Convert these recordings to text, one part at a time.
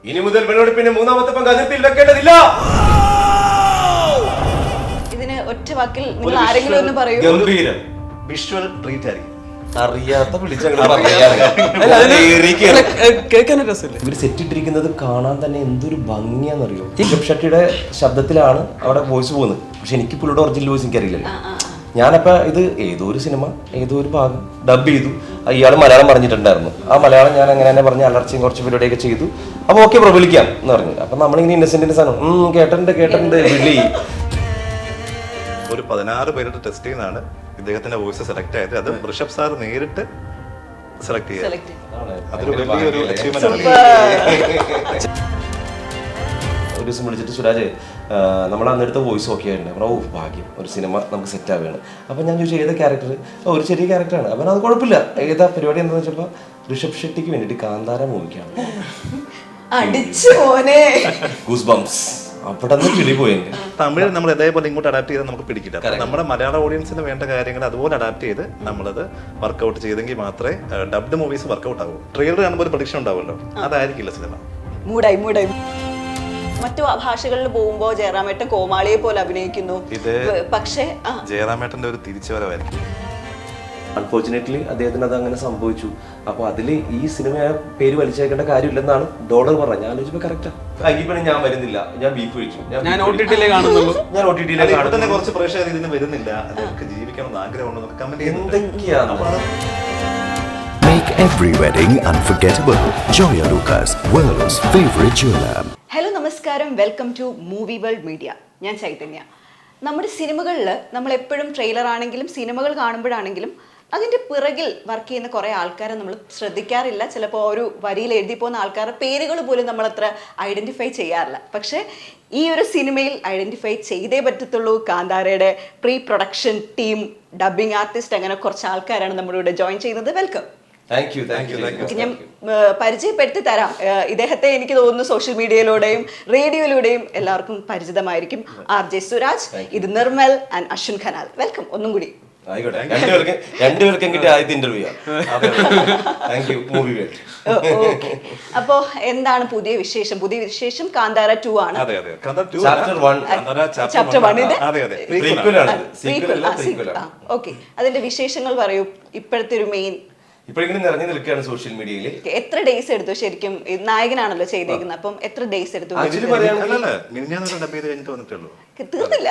ഇനി മുതൽ വെള്ളോടിപ്പിന്റെ മൂന്നാമത്തെ പങ്ക് അതിർത്തിയിൽ വെക്കേണ്ടതില്ല. ഇതിന് ഒറ്റ വാക്കിൽ നിങ്ങൾ ആരെങ്കിലും ഒന്ന് പറയൂ. ഗംഭീരം വിഷ്വൽ ട്രീറ്റ് ആയിരിക്കും. അറിയാത്ത ഇവര് സെറ്റ് ഇട്ടിരിക്കുന്നത് കാണാൻ തന്നെ എന്തൊരു ഭംഗിയാന്നറിയോ. ഋഷഭ് ഷെട്ടിയുടെ ശബ്ദത്തിലാണ് അവിടെ വോയിസ് പോകുന്നത്. പക്ഷെ എനിക്ക് പുള്ളിയുടെ ഒറിജിനൽ വോയിസ് എനിക്കറിയില്ലല്ലോ. ഞാനപ്പോ ഇത് ഏതോ ഒരു സിനിമ ഏതോ ഒരു ഭാഗം ഡബ് ചെയ്തു. ഇയാൾ മലയാളം പറഞ്ഞിട്ടുണ്ടായിരുന്നു. ആ മലയാളം ഞാൻ അങ്ങനെ തന്നെ പറഞ്ഞ് അലർച്ചയും കുറച്ച് പരിപാടിയൊക്കെ ചെയ്തു. അപ്പൊ ഓക്കെ പ്രബലിക്കാം എന്ന് പറഞ്ഞു. അപ്പൊ നമ്മളിങ്ങനെ ഇന്നസെന്റിന്റെ സാധനം കേട്ടിട്ടുണ്ട് വിളി. ഒരു 16 പേരുടെ ടെസ്റ്റ് ചെയ്യുന്നതാണ് ഇദ്ദേഹത്തിന്റെ വോയിസ് സെലക്ട് ആയത്. അത് ഋഷഭ് സാർ നേരിട്ട് സെലക്ട് ചെയ്തത്. അതൊരു വലിയൊരു അച്ചീവ്മെന്റ് ആണ്. ഒരു ദിവസം വിളിച്ചിട്ട് സുരാജ് നമ്മൾ അന്നെടുത്ത വോയിസ് ഓക്കെ ആയിട്ടുണ്ട്. അപ്പോൾ ഭാഗ്യം ഒരു സിനിമ നമുക്ക് സെറ്റ് ആവുകയാണ്. അപ്പം ഞാൻ ചോദിച്ചു ഏത് ക്യാരക്ടർ? ഒരു ചെറിയ ക്യാരക്ടറാണ്. അപ്പം അത് കുഴപ്പമില്ല. ഏതാ പരിപാടി എന്താണെന്ന് വെച്ചപ്പോൾ ഋഷഭ് ഷെട്ടിക്ക് വേണ്ടിയിട്ട് കാന്താര മൂവിക്കാണ്. ഗൂസ് ബംസ് അവിടെ നിന്ന് കിളി പോയെങ്കിൽ തമിഴ് നമ്മൾ ഇതേപോലെ ഇങ്ങോട്ട് അഡാപ്റ്റ് ചെയ്താൽ നമുക്ക് പിടിക്കില്ല. നമ്മുടെ മലയാള ഓഡിയൻസിന് വേണ്ട കാര്യങ്ങൾ അതുപോലെ അഡാപ്റ്റ് ചെയ്ത് നമ്മളത് വർക്ക്ഔട്ട് ചെയ്തെങ്കിൽ മാത്രമേ ഡബ്ഡ് മൂവീസ് വർക്ക്ഔട്ട് ആകൂ. ട്രെയിലർ കാണുമ്പോൾ ഒരു പ്രഡിക്ഷൻ ഉണ്ടാവുമല്ലോ, അതായിരിക്കില്ല സിനിമ. മൂടായി മറ്റു ഭാഷകളിൽ പോകുമ്പോൾ ജയറാമേട്ടൻ കോമാളിയെ പോലെ അഭിനയിക്കുന്നു. ഇത് പക്ഷേ ജയറാമേട്ടന്റെ ഒരു തിരിച്ചുവരവായിരിക്കും. അൺഫോർച്ചുനേറ്റ്ലി അദ്ദേഹത്തിന് അത് അങ്ങനെ സംഭവിച്ചു. അപ്പോൾ അതിൽ ഈ സിനിമ പേര് വലിച്ചേക്കേണ്ട കാര്യമില്ലെന്നാണ് ഡോളർ പറഞ്ഞത്. ഞാൻ ആലോചിച്ചപ്പോൾ കറക്റ്റാ. അങ്കിപ്പണി ഞാൻ വരുന്നില്ല, ഞാൻ ബീഫ് കഴിച്ചു, ഞാൻ OTT-യിലേ കാണുന്നുള്ളൂ. തന്നെ കുറച്ച് പ്രേക്ഷകർ ഇതിന് വരുന്നില്ല, അതൊക്കെ ജീവിക്കണമെന്ന് ആഗ്രഹമുണ്ടെന്ന് കമന്റ് എന്തൊക്കെയാണ്. Make every wedding unforgettable. Joya Lucas, world's favorite jeweler. Hello നമസ്കാരം, welcome to movie world media. ഞാൻ ചൈതന്യ. നമ്മുടെ സിനിമകളിൽ നമ്മൾ എപ്പോഴും ട്രെയിലർ ആണെങ്കിലും സിനിമകൾ കാണുമ്പോഴാണെങ്കിലും അതിൻ്റെ പിറകിൽ വർക്ക് ചെയ്യുന്ന കുറേ ആൾക്കാരെ നമ്മൾ ശ്രദ്ധിക്കാറില്ല. ചിലപ്പോൾ ഒരു വരിയിൽ എഴുതി പോകുന്ന ആൾക്കാരുടെ പേരുകൾ പോലും നമ്മളത്ര ഐഡൻറ്റിഫൈ ചെയ്യാറില്ല. പക്ഷേ ഈ ഒരു സിനിമയിൽ ഐഡൻറ്റിഫൈ ചെയ്തേ പറ്റത്തുള്ളൂ. കാന്താരയുടെ pre production team, dubbing artist, അങ്ങനെ കുറച്ച് ആൾക്കാരാണ് നമ്മുടെ ഇവിടെ ജോയിൻ ചെയ്യുന്നത്. വെൽക്കം. ഞാൻ പരിചയപ്പെടുത്തി തരാം. ഇദ്ദേഹത്തെ എനിക്ക് തോന്നുന്നു സോഷ്യൽ മീഡിയയിലൂടെയും റേഡിയോയിലൂടെയും എല്ലാവർക്കും പരിചിതമായിരിക്കും. RJ സുരാജ്, ഇത് നിർമ്മൽ ആൻഡ് അശ്വിൻ ഖനാൽ. വെൽക്കം ഒന്നും കൂടി. അപ്പോ എന്താണ് പുതിയ വിശേഷം? പുതിയ വിശേഷം കാന്താര 2 ആണ്. Chapter 1 okay. അതിന്റെ വിശേഷങ്ങൾ പറയൂ. ഇപ്പോഴത്തെ ഒരു മെയിൻ ഇപ്പോഴിങ്ങനെ നിറഞ്ഞു നിൽക്കുകയാണ് സോഷ്യൽ മീഡിയയിൽ. എത്ര ഡേയ്സ് എടുത്തു ശരിക്കും? നായകനാണല്ലോ ചെയ്തേക്കുന്നത്. അപ്പം എത്ര ഡേയ്സ് എടുത്തു? തീർന്നില്ല.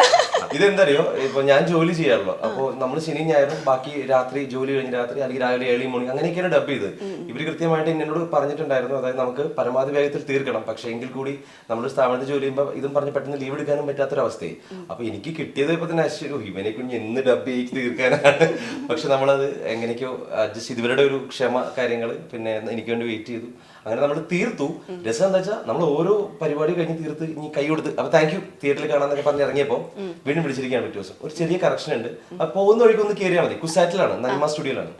ഇതെന്തറിയോ, ഇപ്പൊ ഞാൻ ജോലി ചെയ്യാറുള്ളൂ. അപ്പൊ നമ്മൾ ശനി ഞായറും ബാക്കി രാത്രി ജോലി കഴിഞ്ഞ് രാത്രി അല്ലെങ്കിൽ രാവിലെ ഏർലി മോർണിംഗ് അങ്ങനെയൊക്കെയാണ് ഡബ് ചെയ്ത്. ഇവര് കൃത്യമായിട്ട് എന്നോട് പറഞ്ഞിട്ടുണ്ടായിരുന്നു, അതായത് നമുക്ക് പരമാവധി വേഗത്തിൽ തീർക്കണം. പക്ഷെ എങ്കിൽ കൂടി നമ്മൾ സ്ഥാപനത്തിൽ ജോലി ചെയ്യുമ്പോൾ ഇതും പറഞ്ഞ് പെട്ടെന്ന് ലീവ് എടുക്കാനും പറ്റാത്തൊരവസ്ഥയായി. അപ്പൊ എനിക്ക് കിട്ടിയത് ഇപ്പൊ തന്നെ ഇവനെ കുഞ്ഞ് എന്ന് ഡബ് ചെയ്ത് തീർക്കാനാണ്. പക്ഷെ നമ്മളത് എങ്ങനെയൊക്കെയോ അഡ്ജസ്റ്റ് ചെയ്ത് ഇവരുടെ ഒരു ക്ഷമ കാര്യങ്ങൾ, പിന്നെ എനിക്ക് വേണ്ടി വെയിറ്റ് ചെയ്തു. അങ്ങനെ നമ്മൾ തീർത്തു. രസം എന്താ വെച്ചാൽ നമ്മൾ ഓരോ പരിപാടി കഴിഞ്ഞ് തീർത്ത് ഇനി കൈ കൊടുത്ത് അപ്പൊ താങ്ക് യു തിയേറ്ററിൽ കാണാന്നൊക്കെ പറഞ്ഞ് ഇറങ്ങിയപ്പോ വീണ്ടും വിളിച്ചിരിക്കുകയാണ് പിറ്റേ ദിവസം. ഒരു ചെറിയ കറക്ഷൻ ഉണ്ട്. അപ്പൊ പോകുന്ന വഴിക്ക് ഒന്ന് കയറിയാൽ മതി. കുസാറ്റിലാണ്, നന്മ സ്റ്റുഡിയോയിലാണ്.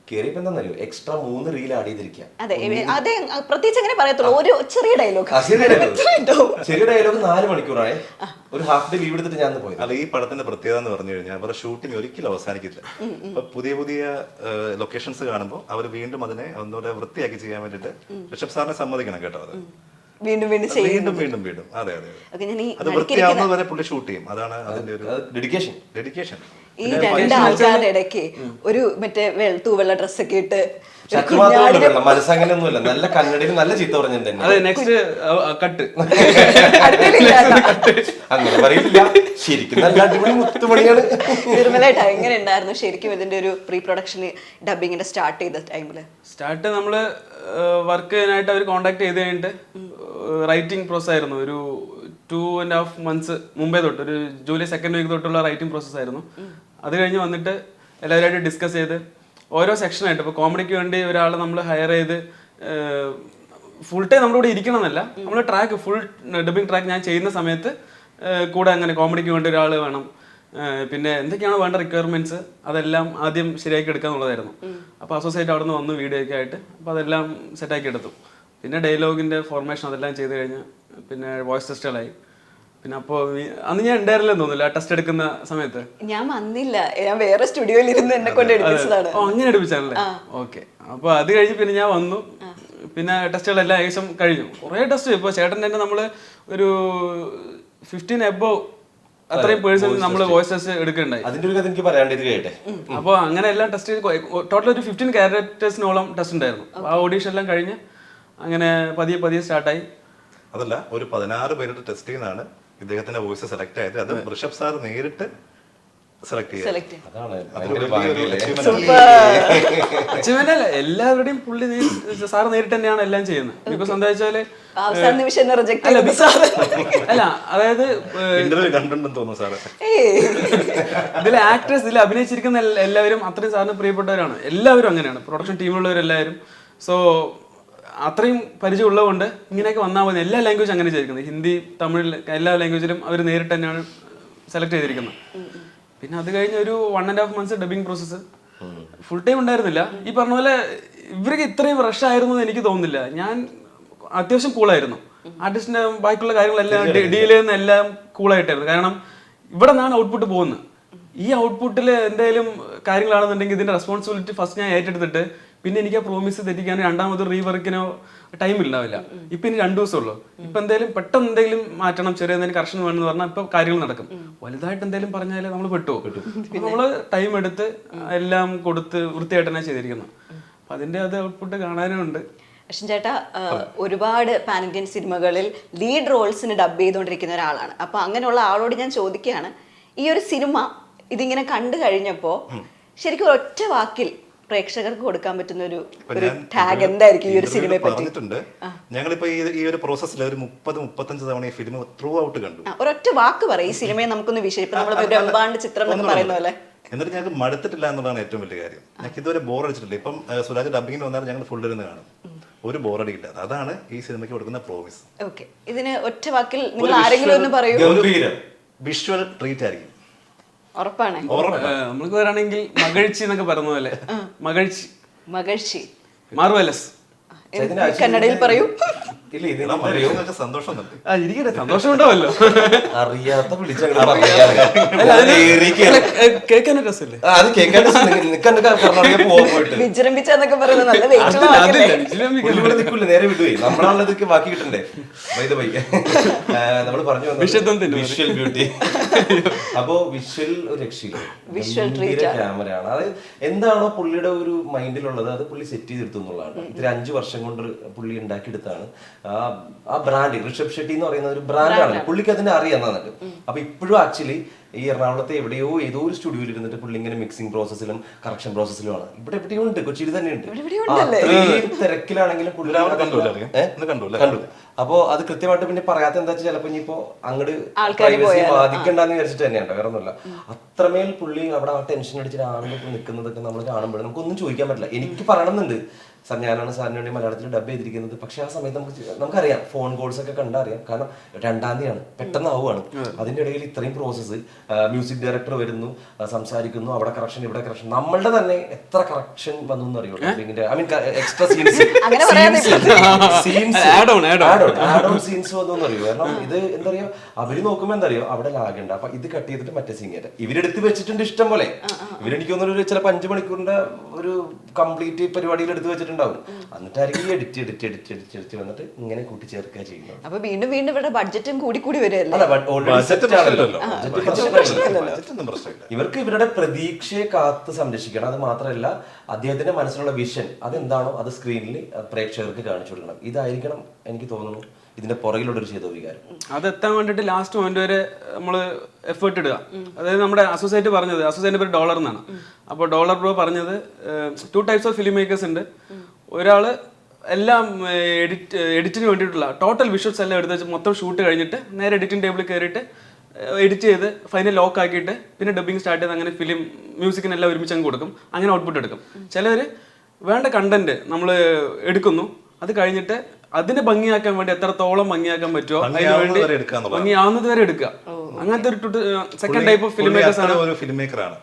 കേറിയപ്പോ എന്താണെന്നറിയോ, എക്സ്ട്രാ 3 റീൽ ആഡ് ചെയ്തിരിക്കുക. പ്രത്യേകിച്ച് അങ്ങനെ പറയത്തുള്ളൂ. ഒരു ചെറിയ ഡയലോഗ്, ചെറിയ ഡയലോഗ് 4 മണിക്കൂറാണ്. ഒരു ഹാഫ് ഡേ ലീവ് എടുത്തിട്ട് ഞാൻ പോയി. അല്ല, ഈ പടത്തിന്റെ പ്രത്യേകത എന്ന് പറഞ്ഞു കഴിഞ്ഞാൽ അവരുടെ ഷൂട്ടിംഗ് ഒരിക്കലും അവസാനിക്കില്ല. അപ്പൊ പുതിയ പുതിയ ലൊക്കേഷൻസ് കാണുമ്പോൾ അവർ വീണ്ടും അതിനെ ഒന്നുകൂടെ വൃത്തിയാക്കി ചെയ്യാൻ വേണ്ടിട്ട് ഋഷഭ് സാറിനെ സമ്മതിക്കണം കേട്ടോ. അത് വീണ്ടും അതെ അത് വൃത്തിയാവുന്നത് വരെ പുള്ളി ഷൂട്ട് ചെയ്യും. അതാണ് അതിന്റെ ഒരു ഡെഡിക്കേഷൻ. ഈ 2 ആൾക്കാരുടെ ഇടയ്ക്ക് ഒരു മറ്റേ തൂവെള്ള ഡ്രസ്സൊക്കെ ഇട്ട് മനസ്സങ്ങനെയൊന്നുമില്ല. നല്ല കന്നഡയിൽ നല്ല ചീത്ത പറഞ്ഞിട്ടുണ്ട്. അങ്ങനെ പറയില്ല, ശരിക്കും നല്ല അടിപൊളി മുത്തുമണിയാണ്. നിർമ്മലായിട്ട് എങ്ങനെ ഉണ്ടായിരുന്നു ശരിക്കും ഇതിന്റെ ഒരു പ്രീ പ്രൊഡക്ഷൻ ഡബിങ്ങിന്റെ സ്റ്റാർട്ട് ചെയ്ത ടൈമില്? നമ്മള് വർക്ക് ചെയ്യാനായിട്ട് അവർ കോണ്ടാക്ട് ചെയ്ത് കഴിഞ്ഞിട്ട് റൈറ്റിംഗ് പ്രോസസ് ആയിരുന്നു. ഒരു 2.5 months മുമ്പേ തൊട്ട്, ഒരു ജൂലൈ 2nd week തൊട്ടുള്ള റൈറ്റിംഗ് പ്രോസസ് ആയിരുന്നു. അത് കഴിഞ്ഞ് വന്നിട്ട് എല്ലാവരുമായിട്ട് ഡിസ്കസ് ചെയ്ത് ഓരോ സെക്ഷനായിട്ട്, ഇപ്പോൾ കോമഡിക്ക് വേണ്ടി ഒരാളെ നമ്മൾ ഹയർ ചെയ്ത് ഫുൾ ടൈം നമ്മുടെ കൂടെ ഇരിക്കണം എന്നല്ല, നമ്മൾ ട്രാക്ക് ഫുൾ ഡബിങ് ട്രാക്ക് ഞാൻ ചെയ്യുന്ന സമയത്ത് കൂടെ അങ്ങനെ കോമഡിക്ക് വേണ്ടി ഒരാൾ വേണം. പിന്നെ എന്തൊക്കെയാണ് വേണ്ട റിക്വയർമെന്റ്സ് അതെല്ലാം ആദ്യം ശരിയാക്കി എടുക്കുക എന്നുള്ളതായിരുന്നു. അപ്പോൾ അസോസിയേറ്റ് അവിടെ നിന്ന് വന്നു വീഡിയോ ഒക്കെ ആയിട്ട്. അപ്പോൾ അതെല്ലാം സെറ്റാക്കി എടുത്തു. പിന്നെ ഡയലോഗിൻ്റെ ഫോർമേഷൻ അതെല്ലാം ചെയ്ത് കഴിഞ്ഞ് പിന്നെ വോയിസ് ടെസ്റ്റുകളായി. പിന്നെ അപ്പോൾ അന്ന് ഞാൻ ഉണ്ടായിരുന്നില്ലെന്ന് തോന്നുന്നില്ല ടെസ്റ്റ് എടുക്കുന്ന സമയത്ത്. ഞാൻ വന്നില്ല, ഞാൻ വേറെ സ്റ്റുഡിയോയിൽ ഇരുന്ന് എന്നെ കൊണ്ട് എടുപ്പിച്ചതാണ്. അങ്ങനെ എടുപ്പിച്ചാണല്ലേ? ഓക്കെ. അപ്പോൾ അത് കഴിഞ്ഞ് പിന്നെ ഞാൻ വന്നു. പിന്നെ ടെസ്റ്റുകളെല്ലാം ഏകദേശം കഴിഞ്ഞു. കുറേ ടെസ്റ്റ് ഇപ്പോൾ ചേട്ടൻ തന്നെ നമ്മൾ ഒരു 15 എബോവ് അത്രയും പേഴ്സൺ നമ്മൾ വോയിസ് ടെസ്റ്റ് എടുക്കുകയുണ്ടായി. അതിന്റെ ഒരു കഥ എനിക്ക് പറയാണ്ട് ഇത് കേട്ടെ. അപ്പോൾ അങ്ങനെ എല്ലാം ടെസ്റ്റ് ടോട്ടൽ ഒരു 15 ക്യാരക്ടേഴ്സിനോളം ടെസ്റ്റ് ഉണ്ടായിരുന്നു. ആ ഓഡീഷൻ എല്ലാം കഴിഞ്ഞ് അങ്ങനെ പതിയെ സ്റ്റാർട്ടായി. അതല്ല, ഒരു 16 പേരുടെ ടെസ്റ്റിൽ നിന്നാണ് ഇദ്ദേഹത്തിന്റെ വോയിസ് സെലക്ട് ആയത്. അത് ഋഷഭ് സാർ നേരിട്ട് സെലക്ട് ചെയ്തു. അതാണ് അതൊരു ഭയങ്കര വലിയൊരു ഭാഗ്യമല്ലേ. അച്ചീവ്മെന്റ് അല്ല, എല്ലാവരുടെയും പുള്ളി സാറ് നേരിട്ട് തന്നെയാണ് എല്ലാം ചെയ്യുന്നത്. ബിക്കോസ് എന്താ വെച്ചാല് അവസാന നിമിഷം റിജക്ട് അല്ല, അതായത് ഇന്റർവ്യൂ കണ്ടിട്ടുണ്ടെന്ന് തോന്നുന്നു സാറ്. ഇതിലെ ആക്ടേഴ്സ് ഇതിൽ അഭിനയിച്ചിരിക്കുന്ന എല്ലാവരും അത്രയും സാറിന് പ്രിയപ്പെട്ടവരാണ്. എല്ലാവരും അങ്ങനെയാണ്, പ്രൊഡക്ഷൻ ടീമുള്ളവരെല്ലാവരും. സോ അത്രയും പരിചയമുള്ളതുകൊണ്ട് ഇങ്ങനെയൊക്കെ വന്നാൽ മതി. എല്ലാ ലാംഗ്വേജ് അങ്ങനെ ചെയ്തിരിക്കുന്നത്, ഹിന്ദി, തമിഴ്, എല്ലാ ലാംഗ്വേജിലും അവർ നേരിട്ട് തന്നെയാണ് സെലക്ട് ചെയ്തിരിക്കുന്നത്. പിന്നെ അത് കഴിഞ്ഞ് ഒരു 1.5 months dubbing process full time ഉണ്ടായിരുന്നില്ല. ഈ പറഞ്ഞ പോലെ ഇവർക്ക് ഇത്രയും റഷ് ആയിരുന്നു എന്ന് എനിക്ക് തോന്നുന്നില്ല. ഞാൻ അത്യാവശ്യം കൂളായിരുന്നു. ആർട്ടിസ്റ്റിന്റെ ബാക്കിയുള്ള കാര്യങ്ങളെല്ലാം ഡീൽ ചെയ്യുന്ന എല്ലാം കൂളായിട്ടായിരുന്നു. കാരണം ഇവിടെ നിന്നാണ് ഔട്ട്പുട്ട് പോകുന്നത്. ഈ ഔട്ട്പുട്ടിൽ എന്തെങ്കിലും കാര്യങ്ങളാണെന്നുണ്ടെങ്കിൽ ഇതിന്റെ റെസ്പോൺസിബിലിറ്റി ഫസ്റ്റ് ഞാൻ ഏറ്റെടുത്തിട്ട് പിന്നെ എനിക്ക് ആ പ്രോമിസ് തെറ്റിക്കാൻ രണ്ടാമത് റീവർക്കിനോ ടൈം ഉണ്ടാവില്ല. ഇപ്പൊ ഇനി 2 ദിവസമുള്ളൂ. ഇപ്പൊ എന്തെങ്കിലും പെട്ടെന്ന് എന്തെങ്കിലും മാറ്റണം, ചെറിയ എന്തെങ്കിലും കറക്ഷൻ വേണമെന്ന് പറഞ്ഞാൽ ഇപ്പൊ കാര്യങ്ങൾ നടക്കും. വലുതായിട്ട് എന്തെങ്കിലും പറഞ്ഞാൽ നമ്മൾ പെട്ടുപോകും. നമ്മള് ടൈം എടുത്ത് എല്ലാം കൊടുത്ത് വൃത്തിയായിട്ട് തന്നെ ചെയ്തിരിക്കുന്നു. അപ്പൊ അതിന്റെ അത് ഔട്ട്പുട്ട് കാണാനും ഉണ്ട്. അശ്വിൻ ചേട്ടാ ഒരുപാട് പാൻ ഇന്ത്യൻ സിനിമകളിൽ ലീഡ് റോൾസിന് ഡബ് ചെയ്തുകൊണ്ടിരിക്കുന്ന ഒരാളാണ്. അപ്പൊ അങ്ങനെയുള്ള ആളോട് ഞാൻ ചോദിക്കുകയാണ്, ഈ ഒരു സിനിമ ഇതിങ്ങനെ കണ്ടു കഴിഞ്ഞപ്പോ ശരിക്കും ഒറ്റ വാക്കിൽ പ്രേക്ഷകർക്ക് കൊടുക്കാൻ പറ്റുന്ന ഒരു ടാഗ് എന്തായിരിക്കും ഈ ഒരു സിനിമയെ പറ്റി? പറഞ്ഞിട്ടുണ്ട്. ഞങ്ങളിപ്പോ ഈ ഒരു പ്രോസസ്സിൽ ഒരു 30-35 തവണ ഈ ഫിലിം ത്രൂ ഔട്ട് കണ്ടു. ഒരൊറ്റ വാക്ക് പറയും ഈ സിനിമയെ നമുക്കൊന്ന് വിശേഷിപ്പം നമ്മൾ ബ്രഹ്മാണ്ഡ ചിത്രം എന്ന് പറയുന്ന പോലെ. എന്നിട്ട് ഞങ്ങൾക്ക് മടുത്തിട്ടില്ല എന്നുള്ളതാണ് ഏറ്റവും വലിയ കാര്യം. ഞങ്ങൾക്ക് ഇതുവരെ ബോർ അടിച്ചിട്ടില്ല. ഇപ്പം സുരാജ് ഡബിങ്ങിന് വന്നാൽ ഞങ്ങൾ ഫുൾ ഇരുന്ന് കാണും, ഒരു ബോറടിയില്ല. അതാണ് ഈ സിനിമയ്ക്ക് കൊടുക്കുന്ന പ്രോമിസ്. ഓക്കെ, ഇതിന് ഒറ്റ വാക്കിൽ നിങ്ങൾ ആരെങ്കിലും ഒന്ന് പറയൂ. വിഷ്വൽ ട്രീറ്റ് ആയിരിക്കും, ഉറപ്പാണ്. നമ്മൾക്ക് വരാണെങ്കിൽ മകഴ്ചി എന്നൊക്കെ പറഞ്ഞ പോലെ മകഴ്ചി മാർവലസ് കന്നഡയിൽ പറയൂ. സന്തോഷം ഇരിക്കട്ടെ, സന്തോഷം ഉണ്ടാവല്ലോ. അറിയാത്ത കേൾക്കാൻ രസമല്ലേ? അത് കേൾക്കാൻ വിജൃംഭിച്ചെന്നൊക്കെ പറയുന്നത് നല്ല നിൽക്കില്ല, നേരെ വിടുവേ. നമ്മളാണതൊക്കെ ബാക്കി കിട്ടണ്ടേ. നമ്മൾ പറഞ്ഞു വിഷ്വൽ ബ്യൂട്ടി. അപ്പോ വിഷ്വൽ ഒരു രക്ഷയില്ല, ക്യാമറയാണ്. അത് എന്താണോ പുള്ളിയുടെ ഒരു മൈൻഡിലുള്ളത് അത് പുള്ളി സെറ്റ് ചെയ്തെടുത്തു എന്നുള്ളതാണ്. ഇത്തിരി 5 വർഷം കൊണ്ട് പുള്ളി ഉണ്ടാക്കിയെടുത്താണ് ആ ബ്രാൻഡ്. ഋഷഭ് ഷെട്ടി എന്ന് പറയുന്ന ഒരു ബ്രാൻഡാണ്, പുള്ളിക്ക് അതിനെ അറിയാം. എന്നിട്ട് അപ്പൊ ഇപ്പോഴും ആക്ച്വലി ഈ എറണാകുളത്തെ ഏതോ ഒരു സ്റ്റുഡിയോയിൽ ഇരുന്നിട്ട് പുള്ളി ഇങ്ങനെ മിക്സിംഗ് പ്രോസസ്സിലും കറക്ഷൻ പ്രോസസ്സിലുമാണ്. ഇവിടെ എവിടെയും ഉണ്ട്, കൊച്ചിയിൽ തന്നെ ഉണ്ട്. അത്രയും തിരക്കിലാണെങ്കിലും പുള്ളി കണ്ടു. അപ്പോ അത് കൃത്യമായിട്ട് പിന്നെ പറയാത്ത എന്താ വെച്ചാൽ ചിലപ്പോ ഇനിയിപ്പോ അങ്ങോട്ട് പ്രൈവസി ബാധിക്കണ്ടെന്ന് വിചാരിച്ചിട്ട് തന്നെയാണ്, വേറെ ഒന്നുമില്ല. അത്രമേൽ പുള്ളി അവിടെ ആ ടെൻഷൻ അടിച്ചിട്ട് ആളുകൾ നിൽക്കുന്നതൊക്കെ നമ്മൾ കാണുമ്പോൾ നമുക്കൊന്നും ചോദിക്കാൻ പറ്റില്ല. എനിക്ക് പറയണമെന്നുണ്ട്, സാർ ഞാനാണ് സാറിന് വേണ്ടി മലയാളത്തിൽ ഡബ് ചെയ്തിരിക്കുന്നത്. പക്ഷെ ആ സമയത്ത് നമുക്കറിയാം, ഫോൺ കോൾസ് ഒക്കെ കണ്ടറിയാം. കാരണം 2ാം തീയതിയാണ്, പെട്ടെന്ന് ആവുകയാണ്. അതിന്റെ ഇടയിൽ ഇത്രയും പ്രോസസ്സ്, മ്യൂസിക് ഡയറക്ടർ വരുന്നു, സംസാരിക്കുന്നു, അവിടെ കറക്ഷൻ, ഇവിടെ കറക്ഷൻ. നമ്മളുടെ തന്നെ എത്ര കറക്ഷൻ വന്നു എന്നറിയോ? ഐ മീൻ എക്സ്ട്രാ സീൻസ് വന്നു എന്നറിയോ? കാരണം ഇത് എന്താ പറയുക, അവര് നോക്കുമ്പോ എന്താ അറിയോ, അവിടെ ലാഗുണ്ട്. അപ്പൊ ഇത് കട്ട് ചെയ്തിട്ട് മറ്റേ സീൻ ഇവരെടുത്ത് വെച്ചിട്ടുണ്ട് ഇഷ്ടം പോലെ. ഇവരെനിക്ക് തോന്നുന്നു ചിലപ്പോൾ 5 മണിക്കൂറിന്റെ ഒരു കംപ്ലീറ്റ് പരിപാടിയിൽ എടുത്ത് വെച്ചിട്ടുണ്ടാവും. എന്നിട്ടായിരിക്കും എഡിറ്റ് വന്നിട്ട് ഇങ്ങനെ കൂട്ടിച്ചേർക്കുക ചെയ്യുന്നത്. അപ്പൊ വീണ്ടും ഇവിടെ ബഡ്ജറ്റും കൂടി വരുമല്ലേ? ഇവർക്ക് ഇവരുടെ പ്രതീക്ഷയെ കാത്ത് സംരക്ഷിക്കണം. അത് മാത്രമല്ല, അദ്ദേഹത്തിന്റെ മനസ്സിലുള്ള വിഷൻ അതെന്താണോ അത് സ്ക്രീനിൽ പ്രേക്ഷകർക്ക് കാണിച്ചു കൊടുക്കണം. ഇതായിരിക്കണം എനിക്ക് തോന്നുന്നു ഇതിന്റെ പുറകിലുള്ളൊരു ചെയ്ത വികാരം. അതെത്താൻ വേണ്ടിട്ട് ലാസ്റ്റ് മൊമെന്റ് വരെ നമ്മള് എഫേർട്ട് ഇടുക. അതായത് നമ്മുടെ അസോസിയേറ്റ് പറഞ്ഞത്, അസോസിയേറ്റിന്റെ പേര് ഡോളർ എന്നാണ്. അപ്പോൾ ഡോളർ ബ്രോ പറഞ്ഞത് 2 types ഓഫ് ഫിലിം മേക്കേഴ്സ് ഉണ്ട്. ഒരാള് എല്ലാം എഡിറ്റിന് വേണ്ടിയിട്ടുള്ള ടോട്ടൽ വിഷ്വൽസ് എല്ലാം എടുത്ത് വെച്ച് മൊത്തം ഷൂട്ട് കഴിഞ്ഞിട്ട് നേരെ എഡിറ്റിംഗ് ടേബിളിൽ കയറിയിട്ട് എഡിറ്റ് ചെയ്ത് ഫൈനൽ ലോക്ക് ആക്കിയിട്ട് പിന്നെ ഡബിങ് സ്റ്റാർട്ട് ചെയ്ത് അങ്ങനെ ഫിലിം മ്യൂസിക്കിനെല്ലാം ഒരുമിച്ച് അങ്ങ് കൊടുക്കും. അങ്ങനെ ഔട്ട്പുട്ട് എടുക്കും. ചിലവർ വേണ്ട കണ്ടന്റ് നമ്മൾ എടുക്കുന്നു, അത് കഴിഞ്ഞിട്ട് അതിനെ ഭംഗിയാക്കാൻ വേണ്ടി എത്രത്തോളം ഭംഗിയാക്കാൻ പറ്റുമോ അതിന് വേണ്ടി ഭംഗിയാവുന്നത് വരെ എടുക്കുക. അങ്ങനത്തെ ഒരു second type of film makers ആണ്. ഫിലിം മേക്കറാണ്.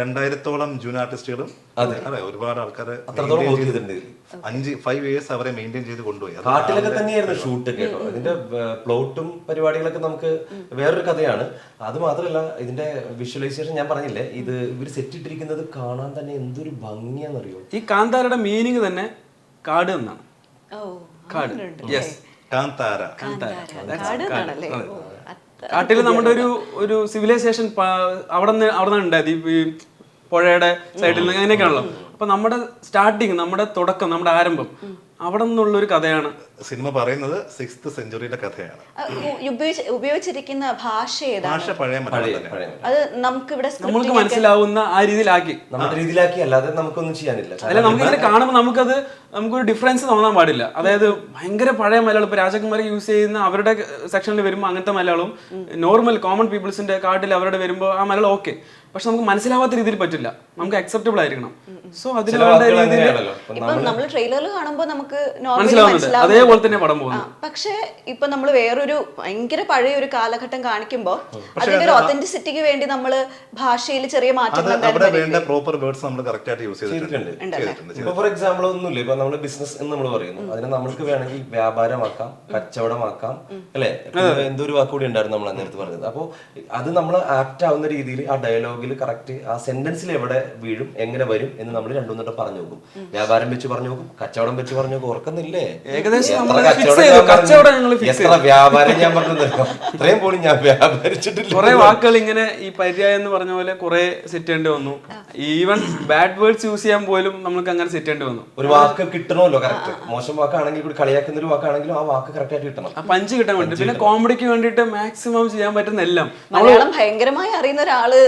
രണ്ടായിരത്തോളം ജൂനിയർ ആർട്ടിസ്റ്റുകളും അതെ ഒരുപാട് ആൾക്കാർ അത്രത്തോളം work ചെയ്തിട്ടുണ്ട് ഇതില്. 5 years അവരെ മെയിൻറ്റെയിൻ ചെയ്ത് കൊണ്ടുപോയി. അത് കാട്ടിലൊക്കെ തന്നെയായിരുന്നു ഷൂട്ട് കേട്ടോ. ഇതിന്റെ പ്ലോട്ടും പരിപാടികളൊക്കെ നമുക്ക് വേറൊരു കഥയാണ്. അത് മാത്രമല്ല ഇതിന്റെ വിഷ്വലൈസേഷൻ ഞാൻ പറഞ്ഞില്ലേ, ഇത് ഇവർ സെറ്റ് ഇട്ടിരിക്കുന്നത് കാണാൻ തന്നെ എന്തൊരു ഭംഗിയാണെന്നറിയോ. ഈ കാന്താരയുടെ മീനിങ് തന്നെ കാട് എന്നാണ്. ഓ, കാട്, അങ്ങനെയുണ്ട് യെസ്. കാന്താര. കാട് എന്നാണല്ലേ? ഓ, കാട്ടിൽ നമ്മുടെ ഒരു സിവിലൈസേഷൻ അവിടെ നിന്ന് ഉണ്ടായത് ഈ പുഴയുടെ സൈഡിൽ നിന്ന് അങ്ങനെയൊക്കെയാണല്ലോ. അപ്പൊ നമ്മുടെ സ്റ്റാർട്ടിങ്, നമ്മുടെ തുടക്കം, നമ്മുടെ ആരംഭം അവിടെ നിന്നുള്ള ഒരു കഥയാണ് സിനിമ പറയുന്നത് 6th centuryയുടെ കഥയാണ്. ഉപയോഗിച്ചിരിക്കുന്ന ഭാഷ ഏതാണ്? ഭാഷ പഴയ മലയാളം തന്നെ. അത് നമുക്കിവിടെ നമ്മൾക്ക് മനസ്സിലാവുന്ന ആ രീതിയിലാക്കി, നമ്മുടെ രീതിയിലാക്കി, അല്ലാതെ നമുക്കൊന്നും ചെയ്യാനില്ല. അല്ല, നമുക്കിങ്ങനെ കാണുമ്പോൾ നമുക്കൊരു ഡിഫറൻസ് തോന്നാൻ പാടില്ല. അതായത് ഭയങ്കര പഴയ മലയാളം, ഇപ്പൊ രാജകുമാരി യൂസ് ചെയ്യുന്ന അവരുടെ സെക്ഷനിൽ വരുമ്പോൾ അങ്ങനത്തെ മലയാളവും നോർമൽ കോമൺ പീപ്പിൾസിന്റെ കാട്ടിൽ അവരുടെ വരുമ്പോൾ ആ മലയാളം ഓക്കെ, പക്ഷെ നമുക്ക് മനസ്സിലാവാത്ത രീതിയിൽ പറ്റില്ല, നമുക്ക് അക്സെപ്റ്റബിൾ ആയിരിക്കണം. സോ അതിന് വേണ്ട രീതിയിൽ ഇപ്പൊ നമ്മൾ ട്രെയിലറിൽ കാണുമ്പോൾ നമുക്ക് മനസ്സിലാവുന്നുണ്ട്, അതേപോലെ തന്നെ പടം പോകുന്നു. പക്ഷെ ഇപ്പൊ നമ്മൾ വേറൊരു ഭയങ്കര പഴയ ഒരു കാലഘട്ടം കാണിക്കുമ്പോ അതിന്റെ ഒരു ഒതന്റിസിറ്റിക്ക് വേണ്ടി നമ്മള് ഭാഷയിൽ ചെറിയ മാറ്റങ്ങൾ അവിടെ വേണ്ട പ്രോപ്പർ വേർഡ്സ് നമ്മൾ കറക്റ്റ് ആയിട്ട് യൂസ് ചെയ്തിട്ടുണ്ട്. ഇപ്പൊ ഫോർ എക്സാമ്പിൾ ഒന്നുമില്ല, ഇപ്പൊ നമ്മള് ബിസിനസ് എന്ന് നമ്മൾ പറയുന്നു, അതിനെ നമ്മൾക്ക് വേണമെങ്കിൽ വ്യാപാരമാക്കാം, കച്ചവടമാക്കാം, അല്ലെ? എന്തൊരു വാക്കുകൂടി ഉണ്ടായിരുന്നു നമ്മൾ അന്നേരത്ത് പറഞ്ഞത്. അപ്പൊ അത് നമ്മൾ ആപ്റ്റ് ആവുന്ന രീതിയിൽ ആ ഡയലോഗിൽ കറക്റ്റ് ആ സെന്റൻസിൽ എവിടെ വീഴും, എങ്ങനെ വരും എന്ന് നമ്മൾ രണ്ടും തൊട്ട് പറഞ്ഞു നോക്കും. വ്യാപാരം വെച്ച് പറഞ്ഞു നോക്കും, കച്ചവടം വെച്ച് പറഞ്ഞു നോക്കും. ഓർക്കുന്നില്ലേ എത്ര വ്യാപാരം ഞാൻ പറഞ്ഞത്? ഇത്രയും പോലും ഞാൻ വ്യാപാരിച്ചിട്ടില്ല. കുറെ വാക്കുകൾ ഇങ്ങനെ ഈ പര്യായം എന്ന് പറഞ്ഞ പോലെ കുറെ സെറ്റ് ചെയ്യേണ്ടി വന്നു. ഈവൻ ബാഡ് വേർഡ്സ് യൂസ് ചെയ്യാൻ പോലും നമുക്ക് അങ്ങനെ സെറ്റ് ചെയ്യേണ്ടി വന്നു. ഒരു വാക്ക് കിട്ടണമല്ലോ കറക്റ്റ്. മോശം വാക്കാണെങ്കിൽ കൂടി, കളിയാക്കുന്ന ഒരു വാക്കാണെങ്കിലും ആ വാക്ക് കറക്റ്റ് ആയിട്ട് കിട്ടണം, ആ പഞ്ച് കിട്ടാൻ വേണ്ടി. പിന്നെ കോമഡിക്ക് വേണ്ടിയിട്ട് മാക്സിമം ചെയ്യാൻ പറ്റുന്ന എല്ലാം. മലയാളം ഭയങ്കരമായി അറിയുന്ന ഒരാള്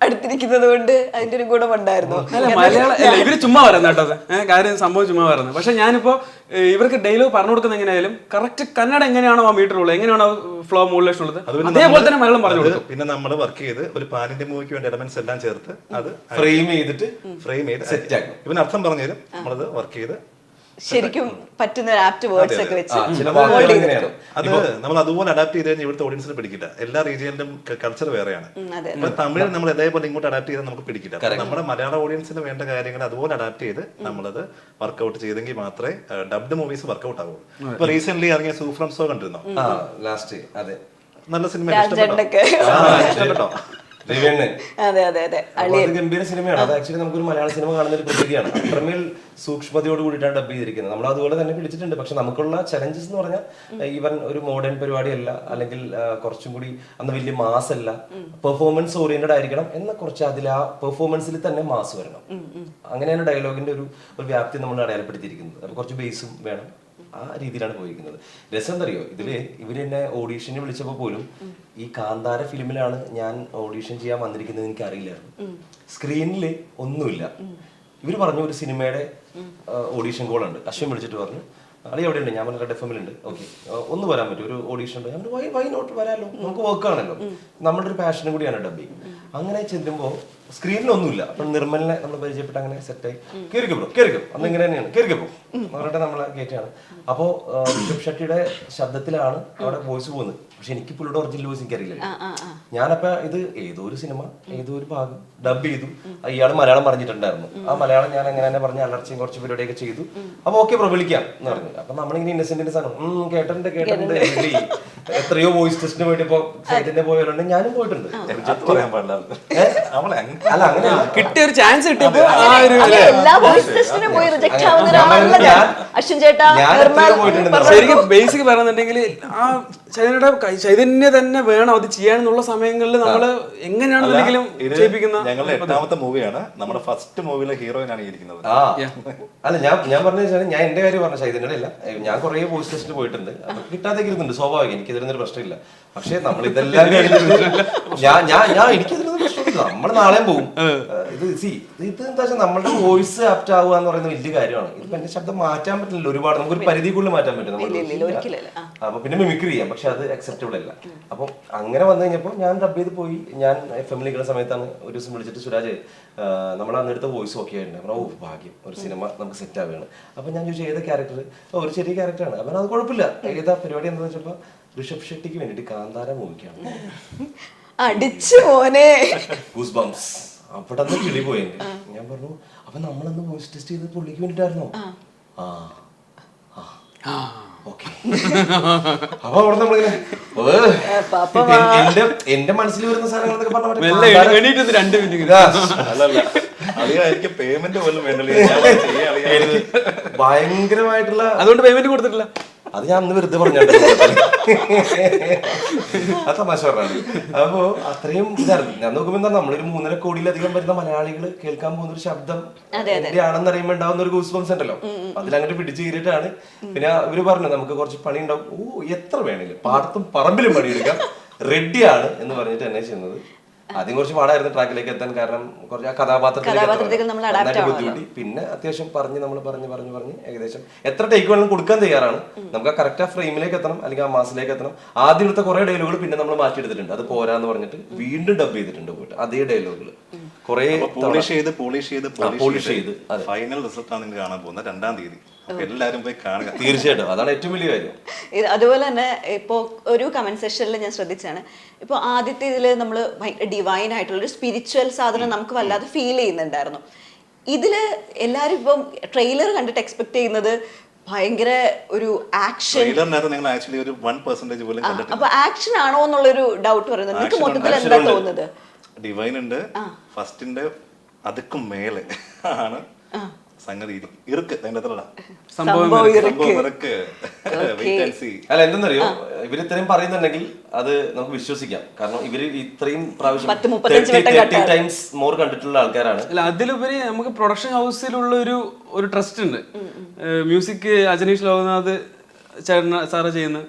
അടുത്തിരിക്കുന്നത് കൊണ്ട് അതിന്റെ ഒരു ഗുണമുണ്ടായിരുന്നു. അല്ല, മലയാളം ഇവര് ചുമ്മാ പറയുന്നത് കേട്ടോ, കാര്യം സംഭവം ചുമ്മാ പറയുന്നത്. പക്ഷെ ഞാനിപ്പോ ഇവർക്ക് ഡയലോഗ് പറഞ്ഞു കൊടുക്കുന്ന എങ്ങനെയായാലും കറക്റ്റ് കന്നഡ എങ്ങനെയാണോ ആ മീറ്റർ ഉള്ളത്, എങ്ങനെയാണോ ഫ്ലോ മോഡുലേഷൻ ഉള്ളത്, അതേപോലെ തന്നെ മലയാളം പറഞ്ഞു കൊടുക്കും. പിന്നെ നമ്മൾ വർക്ക് ചെയ്ത് ഒരു പാനിന്റെ മൂവിക്ക് വേണ്ട എലമെന്റ്സ് എല്ലാം ചേർത്ത് അത് ഫ്രെയിം ചെയ്ത് സെറ്റ് ആക്കും. ഇവന് അർത്ഥം പറഞ്ഞു തരും, നമ്മളത് വർക്ക് ചെയ്ത് ശരിക്കും പറ്റുന്ന ആപ്റ്റ് വേർഡ്സ് ഒക്കെ വെച്ച് അത് നമ്മൾ അതുപോലെ അഡാപ്റ്റ് ചെയ്ത് കഴിഞ്ഞാൽ ഇവിടുത്തെ ഓഡിയൻസിന് പിടിക്കില്ല. എല്ലാ റീജിയനിലും കൾച്ചർ വേറെയാണ്. തമിഴ് നമ്മൾ അതേപോലെ ഇങ്ങോട്ട് അഡാപ്റ്റ് ചെയ്താൽ നമുക്ക് പിടിക്കില്ല. നമ്മുടെ മലയാള ഓഡിയൻസിന് വേണ്ട കാര്യങ്ങൾ അതുപോലെ അഡാപ്റ്റ് ചെയ്ത് നമ്മളത് വർക്ക്ഔട്ട് ചെയ്തെങ്കിൽ മാത്രമേ ഡബ്ഡ് മൂവീസ് വർക്ക്ഔട്ട് ആവുള്ളൂ. ഇപ്പൊ റീസെന്റ് ഇറങ്ങിയ സൂഫ്രം സോ കണ്ടിരുന്നോ? ലാസ്റ്റ് അതെ, നല്ല സിനിമ ഇഷ്ടപ്പെട്ടോ? ഗംഭീര സിനിമയാണ്. അത് ആക്ച്വലി നമുക്കൊരു മലയാള സിനിമ കാണുന്ന ഒരു പ്രതീതിയാണ്. അത്രമേൽ സൂക്ഷ്മതയോട് കൂടിയിട്ടാണ് ഡബ് ചെയ്തിരിക്കുന്നത്. നമ്മൾ അതുപോലെ തന്നെ പിടിച്ചിട്ടുണ്ട്. പക്ഷെ നമുക്കുള്ള ചലഞ്ചസ് എന്ന് പറഞ്ഞാൽ ഈവൻ ഒരു മോഡേൺ പരിപാടിയല്ല, അല്ലെങ്കിൽ കുറച്ചും കൂടി അന്ന് വലിയ മാസ് അല്ല, പെർഫോമൻസ് ഓറിയന്റഡ് ആയിരിക്കണം എന്ന കുറച്ച് അതിൽ ആ പെർഫോമൻസിൽ തന്നെ മാസ് വരണം. അങ്ങനെയാണ് ഡയലോഗിന്റെ ഒരു വ്യാപ്തി നമ്മൾ അടയാളപ്പെടുത്തിയിരിക്കുന്നത്. അപ്പൊ കുറച്ച് ബേസും വേണം. ആ രീതിയിലാണ് പോയിരിക്കുന്നത്. രസം എന്തറിയോ, ഇതില് ഇവര് എന്നെ ഓഡീഷന് വിളിച്ചപ്പോൾ പോലും ഈ കാന്താര ഫിലിമിലാണ് ഞാൻ ഓഡീഷൻ ചെയ്യാൻ വന്നിരിക്കുന്നത് എനിക്ക് അറിയില്ലായിരുന്നു. സ്ക്രീനിൽ ഒന്നുമില്ല. ഇവര് പറഞ്ഞു ഒരു സിനിമയുടെ ഓഡീഷൻ കോൾ ഉണ്ട്. അശ്വൻ വിളിച്ചിട്ട് പറഞ്ഞു അളി എവിടെ ഉണ്ട്? ഞാൻ പറഞ്ഞ റെഡ് FM ഉണ്ട്. ഓക്കെ, ഒന്ന് വരാൻ പറ്റും, ഒരു ഓഡീഷൻ ഉണ്ട്. ഞാൻ വൈ നോട്ട് വരാമല്ലോ, നമുക്ക് വർക്കാണല്ലോ, നമ്മുടെ ഒരു പാഷനും കൂടിയാണ് ഡബിങ്. അങ്ങനെ ചെല്ലുമ്പോൾ സ്ക്രീനിലൊന്നുമില്ല. അപ്പൊ നിർമ്മലിനെ നമ്മൾ പരിചയപ്പെട്ട് അങ്ങനെ സെറ്റായി കേറിക്കും അന്ന് ഇങ്ങനെ തന്നെയാണ് കേറിക്കോ പറഞ്ഞിട്ട് നമ്മളെ കയറ്റാണ്. അപ്പോ ഋഷഭ് ഷെട്ടിയുടെ ശബ്ദത്തിലാണ് അവിടെ വോയിസ് പോകുന്നത്. പക്ഷെ എനിക്ക് പുള്ളിയുടെ ഒറിജിനൽ വോയിസ് എനിക്കറിയില്ല. ഞാനപ്പോ ഇത് ഏതോ ഒരു സിനിമ ഏതോ ഒരു ഭാഗം ഡബ് ചെയ്തു. ഇയാൾ മലയാളം പറഞ്ഞിട്ടുണ്ടായിരുന്നു. ആ മലയാളം ഞാൻ അങ്ങനെ തന്നെ പറഞ്ഞ് അലർച്ചയും കുറച്ച് പരിപാടിയൊക്കെ ചെയ്തു. അപ്പൊ ഓക്കെ ബ്രോ വിളിക്കാം എന്ന് പറഞ്ഞു. അപ്പൊ നമ്മളിങ്ങനെ ഇന്നസെന്റിന്റെ സാധനം കേട്ടിട്ടുണ്ട് എത്രയോ വോയിസ് ടെസ്റ്റിന് പോയിട്ട് ഇപ്പൊ സൈറ്റിന്റെ പോയവരുണ്ട്, ഞാനും പോയിട്ടുണ്ട്. അല്ല അങ്ങനെ കിട്ടിയ ഒരു ചാൻസ് കിട്ടിയപ്പോ ശരിക്കും ബേസിക് പറയുന്നുണ്ടെങ്കിൽ ആ ചൈതന്യ തന്നെ വേണം അത് ചെയ്യാനുള്ള സമയങ്ങളിൽ നമ്മള് എങ്ങനെയാണെന്നുണ്ടെങ്കിലും ചെയ്യിപ്പിക്കുന്ന. ഞങ്ങളുടെ 8ാമത്തെ മൂവിയാണ്. നമ്മുടെ ഫസ്റ്റ് മൂവിയിലെ ഹീറോയിനാണ് ഇരിക്കുന്നത്. അല്ല ഞാൻ പറഞ്ഞു വെച്ചാൽ ഞാൻ എന്റെ കാര്യം പറഞ്ഞ ചൈതന്യല്ല. ഞാൻ കുറെ വോയിസ് ടെസ്റ്റിന് പോയിട്ടുണ്ട്. അപ്പൊ കിട്ടാതെ ഇരുന്നുണ്ട്, സ്വാഭാവികം. എനിക്കെതിരുന്നൊരു പ്രശ്നമില്ല. പക്ഷെ നമ്മൾ ഇതെല്ലാം ഞാൻ എനിക്കെതിരുന്ന പ്രശ്നമില്ല. നമ്മൾ നാളെയും പോകും. ഇത് എന്താ വെച്ചാൽ നമ്മളുടെ വോയിസ് ആപ്റ്റ് ആവുക എന്ന് പറയുന്നത് വലിയ കാര്യമാണ്. ഇതിപ്പോ എന്റെ ശബ്ദം മാറ്റാൻ പറ്റില്ല. ഒരുപാട് നമുക്കൊരു പരിധിക്കുള്ളിൽ മാറ്റാൻ പറ്റും. അപ്പൊ പിന്നെ മിമിക്രി ചെയ്യാം, പക്ഷെ അത് അക്സെപ്റ്റബിൾ അല്ല. അപ്പൊ അങ്ങനെ വന്നു കഴിഞ്ഞപ്പോൾ ഞാൻ ഡബ് ചെയ്ത് പോയി. ഞാൻ FM കളിക്കുന്ന സമയത്താണ് ഒരു ദിവസം വിളിച്ചിട്ട് സുരാജ് നമ്മൾ അന്നെടുത്ത വോയിസ് ഓക്കെ ആയിട്ടുണ്ട്. ഓ ഭാഗ്യം, ഒരു സിനിമ നമുക്ക് സെറ്റ് ആവുകയാണ്. അപ്പൊ ഞാൻ ചോദിച്ചു ഏതാ ക്യാരക്ടർ? ഒരു ചെറിയ ക്യാരക്ടറാണ്. അപ്പൊ അത് കുഴപ്പമില്ല. ഏതാ പരിപാടി എന്താണെന്ന് വെച്ചപ്പോ ഋഷഭ് ഷെട്ടിക്ക് വേണ്ടിട്ട് കാന്താര മൂവിക്കാണ്. അടിച്ചു മോനെ. ഗൂസ് ബംസ് അവിടെ നിന്ന് കിളി പോയി. ഞാൻ പറഞ്ഞു അപ്പൊ നമ്മളന്ന് വോയിസ് ടെസ്റ്റ് ചെയ്ത് പുള്ളിക്ക് വേണ്ടിട്ടായിരുന്നോ? ഓക്കെ. അപ്പൊ അവിടെ നമ്മളിങ്ങനെ എന്റെ മനസ്സിൽ വരുന്ന സാധനങ്ങളൊക്കെ അളിയായിരിക്കും പേയ്മെന്റ് പോലും വേണ്ടല്ലേ. ഭയങ്കരമായിട്ടുള്ള അതുകൊണ്ട് പേയ്മെന്റ് കൊടുത്തിട്ടില്ല. അത് ഞാൻ അന്ന് വെറുതെ പറഞ്ഞോട്ടെ. ആ തമാശ പറഞ്ഞാണ്. അപ്പോ അത്രയും ഇതായിരുന്നു. ഞാൻ നോക്കുമ്പോ എന്താ നമ്മളൊരു 3.5 കോടിയിലധികം വരുന്ന മലയാളികൾ കേൾക്കാൻ പോകുന്ന ഒരു ശബ്ദം എവിടെയാണെന്ന് അറിയുമ്പോ ഉണ്ടാവുന്ന ഒരു ഗൂസ് ബംസ് ഉണ്ടല്ലോ, അതിലങ്ങോട്ട് പിടിച്ചു കയറിയിട്ടാണ്. പിന്നെ ഇവര് പറഞ്ഞു നമുക്ക് കുറച്ച് പണി ഉണ്ടാവും. എത്ര വേണേലും പാടത്തും പറമ്പിലും പണിയെടുക്കാം, റെഡിയാണ് എന്ന് പറഞ്ഞിട്ട് എന്നെ ചെയ്യുന്നത്. ആദ്യം കുറച്ച് പാടായിരുന്നു ട്രാക്കിലേക്ക് എത്താൻ, കാരണം കുറച്ച് ആ കഥാപാത്രത്തിലേക്ക് ബുദ്ധിമുട്ടി. പിന്നെ അത്യാവശ്യം നമ്മൾ പറഞ്ഞ് ഏകദേശം എത്ര ടേക്ക് വേണം കൊടുക്കാൻ തയ്യാറാണ്. നമുക്ക് ആ കറക്റ്റ് ആ ഫ്രെയിമിലേക്ക് എത്തണം, അല്ലെങ്കിൽ ആ മാസിലേക്ക് എത്തണം. ആദ്യം എടുത്ത കുറെ ഡയലോഗുകൾ പിന്നെ നമ്മൾ മാറ്റിയെടുത്തിട്ടുണ്ട്. അത് പോരാന്ന് പറഞ്ഞിട്ട് വീണ്ടും ഡബ് ചെയ്തിട്ടുണ്ട് പോയിട്ട് അതേ ഡയലോഗുകൾ കുറെ പോളിഷ് ചെയ്ത് ഫൈനൽ റിസൾട്ട് ആണ് നിങ്ങൾ കാണാൻ പോകുന്നത് 2-ാം തീയതി. എല്ലാരും പോയി കാണുക തീർച്ചയായിട്ടും. അതാണ് ഏറ്റവും വലിയ കാര്യം. അതുപോലെ തന്നെ ഇപ്പോൾ ഒരു കമന്റ് സെക്ഷനിൽ ഞാൻ ശ്രദ്ധിച്ചാണ്, ഇപ്പോൾ ആദ്യത്തെ ഇതിൽ നമ്മൾ ഡിവൈൻ ആയിട്ടുള്ളൊരു സ്പിരിച്വൽ സാധനം നമുക്ക് വല്ലാതെ ഫീൽ ചെയ്യുന്നുണ്ടായിരുന്നു. ഇതില് എല്ലാരും ഇപ്പം ട്രെയിലർ കണ്ടിട്ട് എക്സ്പെക്ട് ചെയ്യുന്നത് ഭയങ്കര ഒരു ആക്ഷൻ. അപ്പൊ ആക്ഷൻ ആണോ എന്നുള്ളൊരു ഡൗട്ട് പറയുന്നത്. നിങ്ങൾക്ക് മൊത്തത്തിൽ എന്താ തോന്നുന്നത്? ഡിവൈൻ ഉണ്ട്, ഫസ്റ്റിന്റെ അതുക്കും മേലെ ആണ് സംഗതി. അല്ല എന്തെന്നറിയോ, ഇവര് ഇത്രയും പറയുന്നുണ്ടെങ്കിൽ അത് നമുക്ക് വിശ്വസിക്കാം. കാരണം ഇവര് ഇത്രയും പ്രാവശ്യം 30 ടൈംസ് മോർ കണ്ടിട്ടുള്ള ആൾക്കാരാണ്. അല്ല അതിലുപരി നമുക്ക് പ്രൊഡക്ഷൻ ഹൗസിലുള്ള ഒരു ട്രസ്റ്റ് ഉണ്ട്. മ്യൂസിക് അജനീഷ് ലോകനാഥ് ചേട്ടൻ സാറ് ചെയ്യുന്ന,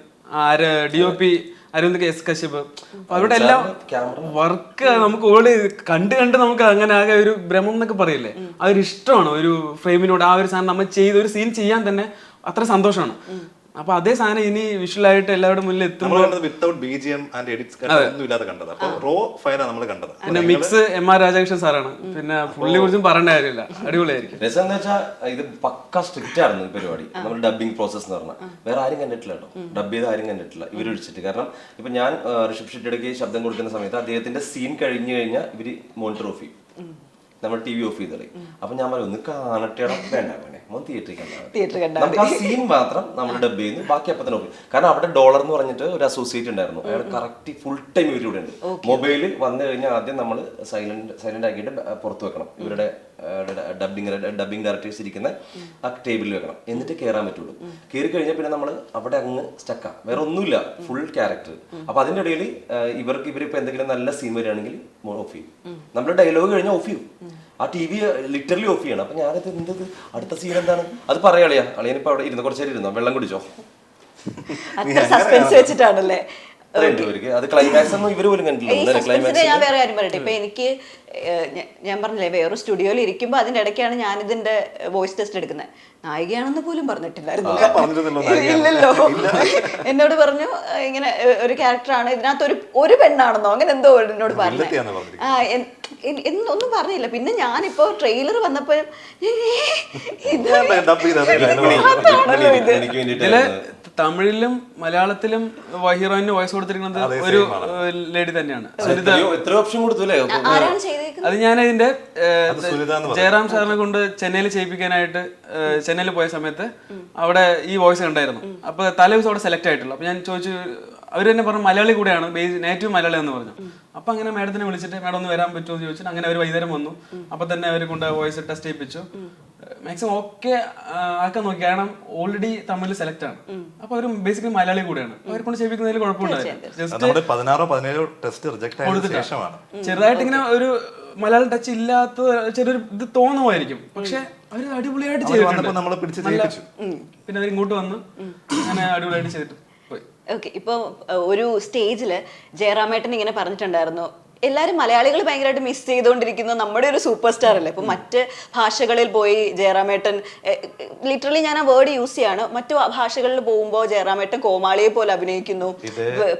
DOP അരവിന്ദ് എസ് കശ്യപ്, അവരുടെ എല്ലാം വർക്ക് നമുക്ക് ഓൾറെഡി കണ്ട് നമുക്ക് അങ്ങനെ ആകെ ഒരു ഭ്രമം എന്നൊക്കെ പറയില്ലേ, ആ ഒരു ഇഷ്ടമാണ് ഒരു ഫ്രെയിമിനോട്. ആ ഒരു സാധനം നമ്മൾ ചെയ്ത് ഒരു സീൻ ചെയ്യാൻ തന്നെ അത്ര സന്തോഷമാണ്. അപ്പൊ അതേ സാധനം ഇനി വിഷ്വലായിട്ട് എല്ലാവരുടെ മുന്നിൽ എത്തുമ്പോൾ പിന്നെ മിക്സ് MR രാജകൃഷ്ണൻ സാറാണ്. പിന്നെ പുള്ളിയെ കുറിച്ചും പറയേണ്ട കാര്യമില്ല, അടിപൊളിയായിരിക്കും. രസം എന്ന് വെച്ചാൽ ഇത് പക്ക സ്ട്രിക്റ്റ് ആയിരുന്നു ഈ പരിപാടി. നമ്മൾ ഡബിങ് പ്രോസസ് എന്ന് പറഞ്ഞാൽ വേറെ ആരും കണ്ടിട്ടില്ല കേട്ടോ, ഡബ് ചെയ്ത് ആരും കണ്ടിട്ടില്ല ഇവര് വിളിച്ചിട്ട്. കാരണം ഇപ്പൊ ഞാൻ ഋഷഭ് ഷെട്ടിയുടെക്ക് ശബ്ദം കൊടുക്കുന്ന സമയത്ത് അദ്ദേഹത്തിന്റെ സീൻ കഴിഞ്ഞു കഴിഞ്ഞാൽ ഇവര് മോണിറ്റർ ഓഫ് ചെയ്യും, നമ്മൾ TV ഓഫ് ചെയ്തോളി. അപ്പൊ ഞാൻ പറഞ്ഞു ഒന്ന് കാണട്ടെടാ, വേണ്ട മോൻ തിയേറ്ററിൽ കണ്ടാൽ നമുക്ക് ആ സീൻ മാത്രം നമ്മൾ ഡബ് ചെയ്യുന്നു, ബാക്കി അപ്പൊ തന്നെ ഓഫ്. കാരണം അവിടെ ഡോളർ എന്ന് പറഞ്ഞിട്ട് ഒരു അസോസിയേറ്റ് ഉണ്ടായിരുന്നു, അയാൾ കറക്റ്റ് ഫുൾ ടൈം ഇവരിവിടെ ഉണ്ട്. മൊബൈല് വന്നു കഴിഞ്ഞാൽ ആദ്യം നമ്മൾ സൈലന്റ് ആക്കിയിട്ട് പുറത്ത് വെക്കണം, ഇവരുടെ ഡബിങ് ഡയറക്ടേഴ്സ് ഇരിക്കുന്ന ആ ടേബിളിൽ വെക്കണം, എന്നിട്ട് കയറാൻ പറ്റുള്ളൂ. കയറി കഴിഞ്ഞാൽ പിന്നെ നമ്മൾ അവിടെ അങ്ങ് സ്റ്റക്കാ, വേറെ ഒന്നുമില്ല, ഫുൾ ക്യാരക്ടർ. അപ്പൊ അതിന്റെ ഇടയിൽ ഇവരിപ്പോ എന്തെങ്കിലും നല്ല സീൻ വരികയാണെങ്കിൽ ഓഫ് ചെയ്യും, നമ്മുടെ ഡയലോഗ് കഴിഞ്ഞാൽ ഓഫ് ചെയ്യും. ആ TV ലിറ്ററലി ഓഫ് ചെയ്യണം. അപ്പൊ ഞാനത് എന്തത് അടുത്ത സീൻ എന്താണ് അത് പറയാളിയാ, അളിയനിപ്പോ അവിടെ ഇരുന്ന് കുറച്ചേരം ഇരുന്നോ, വെള്ളം കുടിച്ചോ, സസ്പെൻസ് വെച്ചിട്ടാണല്ലേ. അത് ക്ലൈമാക്സ് ഒന്നും ഇവര് പോലും കണ്ടില്ല. ഞാൻ വേറെ കാര്യം പറയട്ടെ, ഇപ്പൊ എനിക്ക് ഞാൻ പറഞ്ഞില്ലേ വേറൊരു സ്റ്റുഡിയോയിൽ ഇരിക്കുമ്പോ അതിന്റെ ഇടയ്ക്കാണ് ഞാൻ ഇതിന്റെ വോയിസ് ടെസ്റ്റ് എടുക്കുന്നത്. നായികയാണെന്ന് പോലും പറഞ്ഞിട്ടില്ലായിരുന്നു. ഇല്ലല്ലോ, എന്നോട് പറഞ്ഞു ഇങ്ങനെ ഒരു ക്യാരക്ടറാണ്, ഇതിനകത്ത് ഒരു പെണ്ണാണെന്നോ അങ്ങനെ എന്തോ എന്നോട് പറഞ്ഞു. ഒന്നും പറഞ്ഞില്ല. പിന്നെ ഞാനിപ്പോ ട്രെയിലർ വന്നപ്പോ തമിഴിലും മലയാളത്തിലും ഹീറോയിന് വോയിസ് കൊടുത്തിരിക്കുന്നത് ഒരു ലേഡി തന്നെയാണ്. അത് ഞാൻ ഇതിന്റെ ജയറാം സാറിനെ കൊണ്ട് ചെന്നൈയിൽ ചെയ്യിപ്പിക്കാനായിട്ട് ചെന്നൈയിൽ പോയ സമയത്ത് അവിടെ ഈ വോയിസ് ഉണ്ടായിരുന്നു. അപ്പൊ തലേദിവസം അവിടെ സെലക്ട് ആയിട്ടുള്ളൂ. അപ്പൊ ഞാൻ ചോദിച്ചു, അവർ തന്നെ പറഞ്ഞു മലയാളി കൂടെയാണ്, നേറ്റീവ് മലയാളി എന്ന് പറഞ്ഞു. അപ്പൊ അങ്ങനെ മാഡത്തിനെ വിളിച്ചിട്ട് മാഡം ഒന്ന് വരാൻ പറ്റുമോ എന്ന് ചോദിച്ചിട്ട് അങ്ങനെ അവർ വൈകുന്നേരം വന്നു. അപ്പൊ തന്നെ അവർ കൊണ്ട് വോയിസ് ടെസ്റ്റ് ചെയ്യിപ്പിച്ചു. മാക്സിമം ഓക്കെ ആക്കാൻ നോക്കി, കാരണം ഓൾറെഡി തമിഴിൽ സെലക്ട് ആണ്. അപ്പൊ അവർ ബേസിക്കലി മലയാളി കൂടെയാണ്, അവരെ കൊണ്ട് ചെയ്യിപ്പിക്കുന്നതിൽ കുഴപ്പമുണ്ടായിരുന്നു. ചെറുതായിട്ട് ഇങ്ങനെ ഒരു മലയാളം ടച്ച് ഇല്ലാത്ത ചെറിയൊരു ഇത് തോന്നുമായിരിക്കും, പക്ഷെ അവര് അടിപൊളിയായിട്ട് ചെയ്തിട്ടുണ്ട്. പിന്നെ അവർ ഇങ്ങോട്ട് വന്ന് അങ്ങനെ അടിപൊളിയായിട്ട് ചെയ്തിട്ട് പോയി. ഓക്കെ, ഇപ്പോൾ ഒരു സ്റ്റേജിൽ ജയറാമേട്ടൻ ഇങ്ങനെ പറഞ്ഞിട്ടുണ്ടായിരുന്നു, എല്ലാവരും മലയാളികൾ ഭയങ്കരമായിട്ട് മിസ് ചെയ്തുകൊണ്ടിരിക്കുന്ന നമ്മുടെ ഒരു സൂപ്പർ സ്റ്റാർ അല്ലേ. ഇപ്പൊ മറ്റ് ഭാഷകളിൽ പോയി ജയറാമേട്ടൻ, ലിറ്ററലി ഞാൻ ആ വേർഡ് യൂസ് ചെയ്യാണ്, മറ്റു ഭാഷകളിൽ പോകുമ്പോൾ ജയറാമേട്ടൻ കോമാളിയെ പോലെ അഭിനയിക്കുന്നു.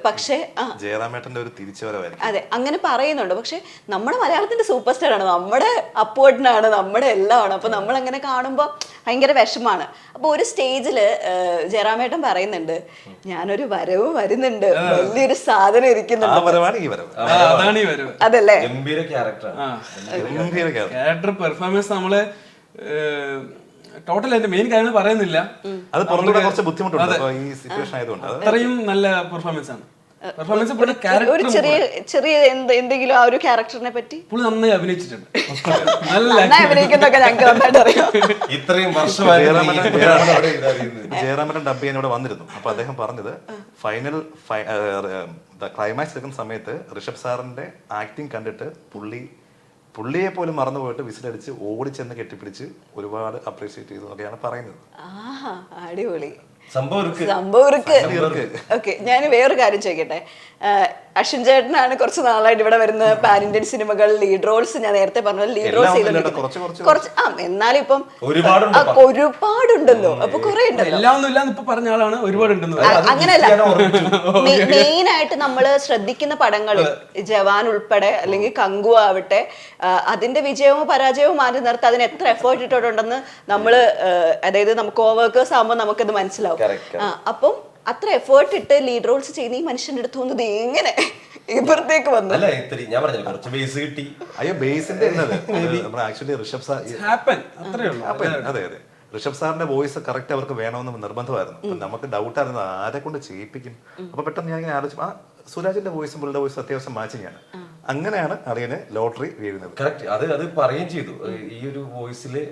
പക്ഷേ ജയറാമേട്ടന്റെ ഒരു തിരിച്ചുവരവായിരിക്കും. അതെ, അങ്ങനെ പറയുന്നുണ്ട്. പക്ഷെ നമ്മുടെ മലയാളത്തിന്റെ സൂപ്പർ സ്റ്റാർ ആണ്, നമ്മുടെ അപ്പുവേട്ടനാണ്, നമ്മുടെ എല്ലാം ആണ്. അപ്പൊ നമ്മൾ അങ്ങനെ കാണുമ്പോൾ ഭയങ്കര വിഷമാണ്. അപ്പൊ ഒരു സ്റ്റേജില് ജയറാമേട്ടൻ പറയുന്നുണ്ട്, ഞാനൊരു വരവ് വരുന്നുണ്ട്, വലിയൊരു സാധനം ഇരിക്കുന്നുണ്ട്. അതല്ലേ ഗംഭീര ക്യാരക്ടർ പെർഫോമൻസ്. നമ്മള് ടോട്ടൽ എന്റെ മെയിൻ കാര്യങ്ങൾ പറയുന്നില്ല, അത് പുറത്തുകൂടെ കുറച്ച് ബുദ്ധിമുട്ടുണ്ട് ഈ സിറ്റുവേഷൻ ആയതുകൊണ്ട്. അത്രയും നല്ല പെർഫോമൻസ് ആണ്. ഒരു ചെറിയ എന്തെങ്കിലും ആ ഒരു ക്യാരക്ടറിനെ പറ്റി പുള്ളി നന്നായി അഭിനയിച്ചിട്ടുണ്ട്. നന്നായി അഭിനയിക്കുന്നൊക്കെ ഞങ്ങൾക്ക് നന്നായിട്ട് അറിയാം. ഇത്രയും ജയറാമേട്ടൻ ഡബ് ചെയ്യാൻ ഇവിടെ വന്നിരുന്നു. അപ്പൊ അദ്ദേഹം പറഞ്ഞത് ക്ലൈമാക്സ് എടുക്കുന്ന സമയത്ത് ഋഷഭ് സാറിന്റെ ആക്ടിങ് കണ്ടിട്ട് പുള്ളിയെ പോലും മറന്നുപോയിട്ട് വിസിലടിച്ച് ഓടിച്ചെന്ന് കെട്ടിപ്പിടിച്ച് ഒരുപാട് അപ്രീഷിയേറ്റ് ചെയ്തു എന്നൊക്കെയാണ് പറയുന്നത്. അടിപൊളി സംഭവം. ഓക്കെ, ഞാൻ വേറൊരു കാര്യം ചോദിക്കട്ടെ. അശ്വിൻ ചേട്ടനാണ് കുറച്ച് നാളായിട്ട് ഇവിടെ വരുന്ന പാൻ ഇന്ത്യൻ സിനിമകൾ ലീഡ് റോൾസ്, ഞാൻ നേരത്തെ പറഞ്ഞത് ലീഡ് റോൾസ് ചെയ്തിട്ടുണ്ട് കുറച്ച്. എന്നാലും ഇപ്പം ഒരുപാടുണ്ടല്ലോ, അപ്പൊ കുറെ ഉണ്ടല്ലോ. അങ്ങനെയല്ല, മെയിൻ ആയിട്ട് നമ്മള് ശ്രദ്ധിക്കുന്ന പടങ്ങൾ ജവാൻ ഉൾപ്പെടെ അല്ലെങ്കിൽ കങ്കു ആവട്ടെ, അതിന്റെ വിജയവും പരാജയവും മാറി നിർത്തി അതിന് എത്ര എഫേർട്ട് ഇട്ടിട്ടുണ്ടെന്ന് നമ്മള്, അതായത് നമുക്ക് കോവർക്കേഴ്സ് ആകുമ്പോൾ നമുക്കത് മനസ്സിലാവും. അപ്പം അത്ര എഫേർട്ട് ഇട്ട് ലീഡ് റോൾസ് ചെയ്യുന്ന ഈ മനുഷ്യന്റെ അടുത്ത് വന്നത് എങ്ങനെ ഇപ്പുറത്തേക്ക് വന്നു? അയ്യോ, ബേസിന്റെ ആക്ച്വലി ഋഷഭ് സാർ, അതെ അതെ, ഋഷഭ് സാറിന്റെ വോയിസ് കറക്റ്റ് അവർക്ക് വേണമെന്ന് നിർബന്ധമായിരുന്നു. അപ്പൊ നമുക്ക് ഡൗട്ട് ആയിരുന്നു ആരെ കൊണ്ട് ചെയ്യിപ്പിക്കും. അപ്പൊ പെട്ടെന്ന് ഞാൻ ഇങ്ങനെ ആലോചിച്ചു, ആ സുരാജിന്റെ വോയിസും പുള്ളിയുടെ വോയിസും അത്യാവശ്യം മാച്ചിങ് ആണ്. അങ്ങനെയാണ് അളിയന് ലോട്ടറി വീഴുന്നത്. കറക്റ്റ്, അത് പറയുകയും ചെയ്തു. ഈ ഒരു വോയിസില്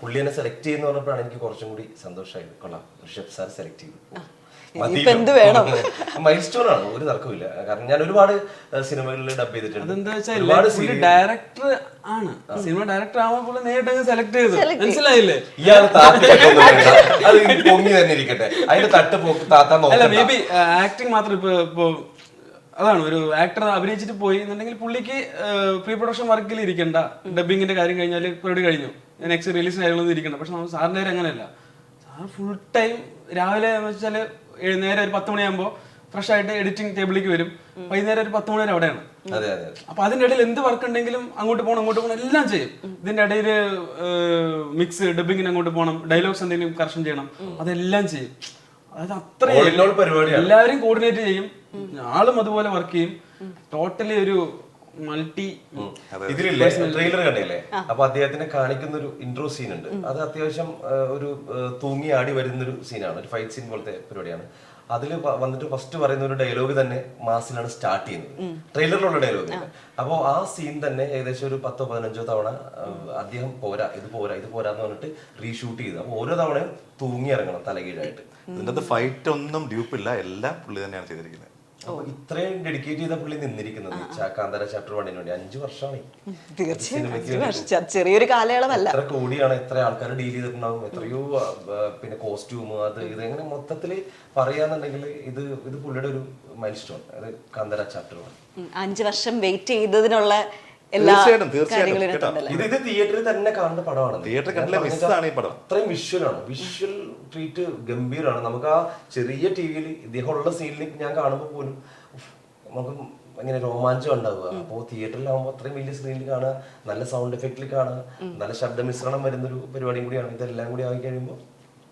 പുള്ളിനെ സെലക്ട് ചെയ്യുന്ന പറഞ്ഞപ്പോഴാണ് എനിക്ക് കുറച്ചും കൂടി സന്തോഷമായത്. കൊള്ളാം, ഋഷഭ് സാർ സെലക്ട് ചെയ്തു. മൈൽ സ്റ്റോൺ ആണ്, ഒരു തർക്കമില്ല. കാരണം ഞാൻ ഒരുപാട് സിനിമകളിൽ ഡബ് ചെയ്തിട്ടുണ്ട്. ഡയറക്ടർ ആണ്, സിനിമ ഡയറക്ടർ ആവുമ്പോൾ നേരിട്ട് സെലക്ട് ചെയ്തു, മനസ്സിലായില്ലേ? ഇയാൾ അത് പൊങ്ങി തന്നെ ഇരിക്കട്ടെ, അതിന്റെ തട്ട് പോക്ക് താത്താൻ നോക്കില്ല. മേ ബി ആക്ടിങ് മാത്രം. ഇപ്പൊ അതാണ്, ഒരു ആക്ടർ അഭിനയിച്ചിട്ട് പോയി എന്നുണ്ടെങ്കിൽ പുള്ളിക്ക് പ്രീ പ്രൊഡക്ഷൻ വർക്കിൽ ഇരിക്കണ്ട, ഡബിങ്ങിന്റെ കാര്യം കഴിഞ്ഞാൽ പരിപാടി കഴിഞ്ഞു, നെക്സ്റ്റ് റിലീസിന് കാര്യങ്ങളൊന്നും ഇരിക്കണ്ട. പക്ഷെ നമ്മൾ സാറിന്റെ കാര്യം അങ്ങനെയല്ല. സാർ ഫുൾ ടൈം രാവിലെ വെച്ചാല് നേരെ ഒരു 10 മണിയാകുമ്പോൾ ഫ്രഷ് ആയിട്ട് എഡിറ്റിംഗ് ടേബിളിലേക്ക് വരും, വൈകുന്നേരം ഒരു 10 മണി വരെ അവിടെയാണ്. അപ്പൊ അതിന്റെ ഇടയിൽ എന്ത് വർക്ക് ഉണ്ടെങ്കിലും അങ്ങോട്ട് പോകണം എല്ലാം ചെയ്യും. ഇതിന്റെ ഇടയിൽ മിക്സ് ഡബിങ്ങിന് അങ്ങോട്ട് പോകണം, ഡയലോഗ്സ് എന്തെങ്കിലും കറക്ഷൻ ചെയ്യണം, അതെല്ലാം ചെയ്യും. അതായത് അത്രയും എല്ലാവരും കോർഡിനേറ്റ് ചെയ്യും. ആളും അതുപോലെ വർക്ക് ചെയ്യും. ടോട്ടലി ഒരു മൾട്ടി. ഇതിലില്ലേ ട്രെയിലർ കണ്ടില്ലേ? അപ്പൊ അദ്ദേഹത്തിനെ കാണിക്കുന്ന ഒരു ഇൻട്രോ സീൻ ഉണ്ട്. അത് അത്യാവശ്യം ഒരു തൂങ്ങി ആടി വരുന്നൊരു സീനാണ്, ഒരു ഫൈറ്റ് സീൻ പോലത്തെ പരിപാടിയാണ്. അതിൽ വന്നിട്ട് ഫസ്റ്റ് പറയുന്ന ഒരു ഡയലോഗ് തന്നെ മാസിലാണ് സ്റ്റാർട്ട് ചെയ്യുന്നത്, ട്രെയിലറിലുള്ള ഡയലോഗ്. അപ്പോൾ ആ സീൻ തന്നെ ഏകദേശം ഒരു 10-15 തവണ അദ്ദേഹം ഇത് പോരാ എന്ന് പറഞ്ഞിട്ട് റീഷൂട്ട് ചെയ്തു. അപ്പൊ ഓരോ തവണയും തൂങ്ങി ഇറങ്ങണം തലകീഴായിട്ട്. ഇതിന്റെ ഫൈറ്റ് ഒന്നും ഡ്യൂപ്പില്ല, എല്ലാം പുള്ളി തന്നെയാണ് ചെയ്തിരിക്കുന്നത്. അപ്പൊ ഇത്രയും ഡെഡിക്കേറ്റ് ചെയ്ത പുള്ളി നിന്നിരിക്കുന്നത് കാന്താര ചാപ്റ്റർ 1 വേണ്ടി 5 വർഷമാണ്. ചെറിയൊരു കാലയളവല്ല. എത്ര കോടിയാണ്, എത്ര ആൾക്കാർ ഡീൽ ചെയ്തിട്ടുണ്ടാവും, എത്രയോ പിന്നെ കോസ്റ്റ്യൂം, അത് ഇത് എങ്ങനെ മൊത്തത്തില് പറയാന്നുണ്ടെങ്കിൽ ഇത് പുള്ളിയുടെ ഒരു മൈൽ സ്റ്റോൺ. അത് കാന്താര ചാപ്റ്റർ 1 5 വർഷം വെയിറ്റ് ചെയ്തതിനുള്ള ഇത് തിയേറ്ററിൽ തന്നെ കാണുന്ന പടമാണ്. അത്രയും വിഷ്വലാണ്, വിഷ്വൽ ട്രീറ്റ് ഗംഭീരമാണ്. നമുക്ക് ആ ചെറിയ ടിവിയിൽ ഇദ്ദേഹമുള്ള സീനിൽ ഞാൻ കാണുമ്പോൾ പോലും നമുക്ക് ഇങ്ങനെ രോമാഞ്ചം ഉണ്ടാവുക. അപ്പോൾ തിയേറ്ററിലാവുമ്പോൾ അത്രയും വലിയ സ്ക്രീനിൽ കാണുക, നല്ല സൗണ്ട് എഫക്റ്റിൽ കാണുക, നല്ല ശബ്ദ മിശ്രണം വരുന്നൊരു പരിപാടിയും കൂടിയാണ്. ഇതെല്ലാം കൂടി ആയി കഴിയുമ്പോൾ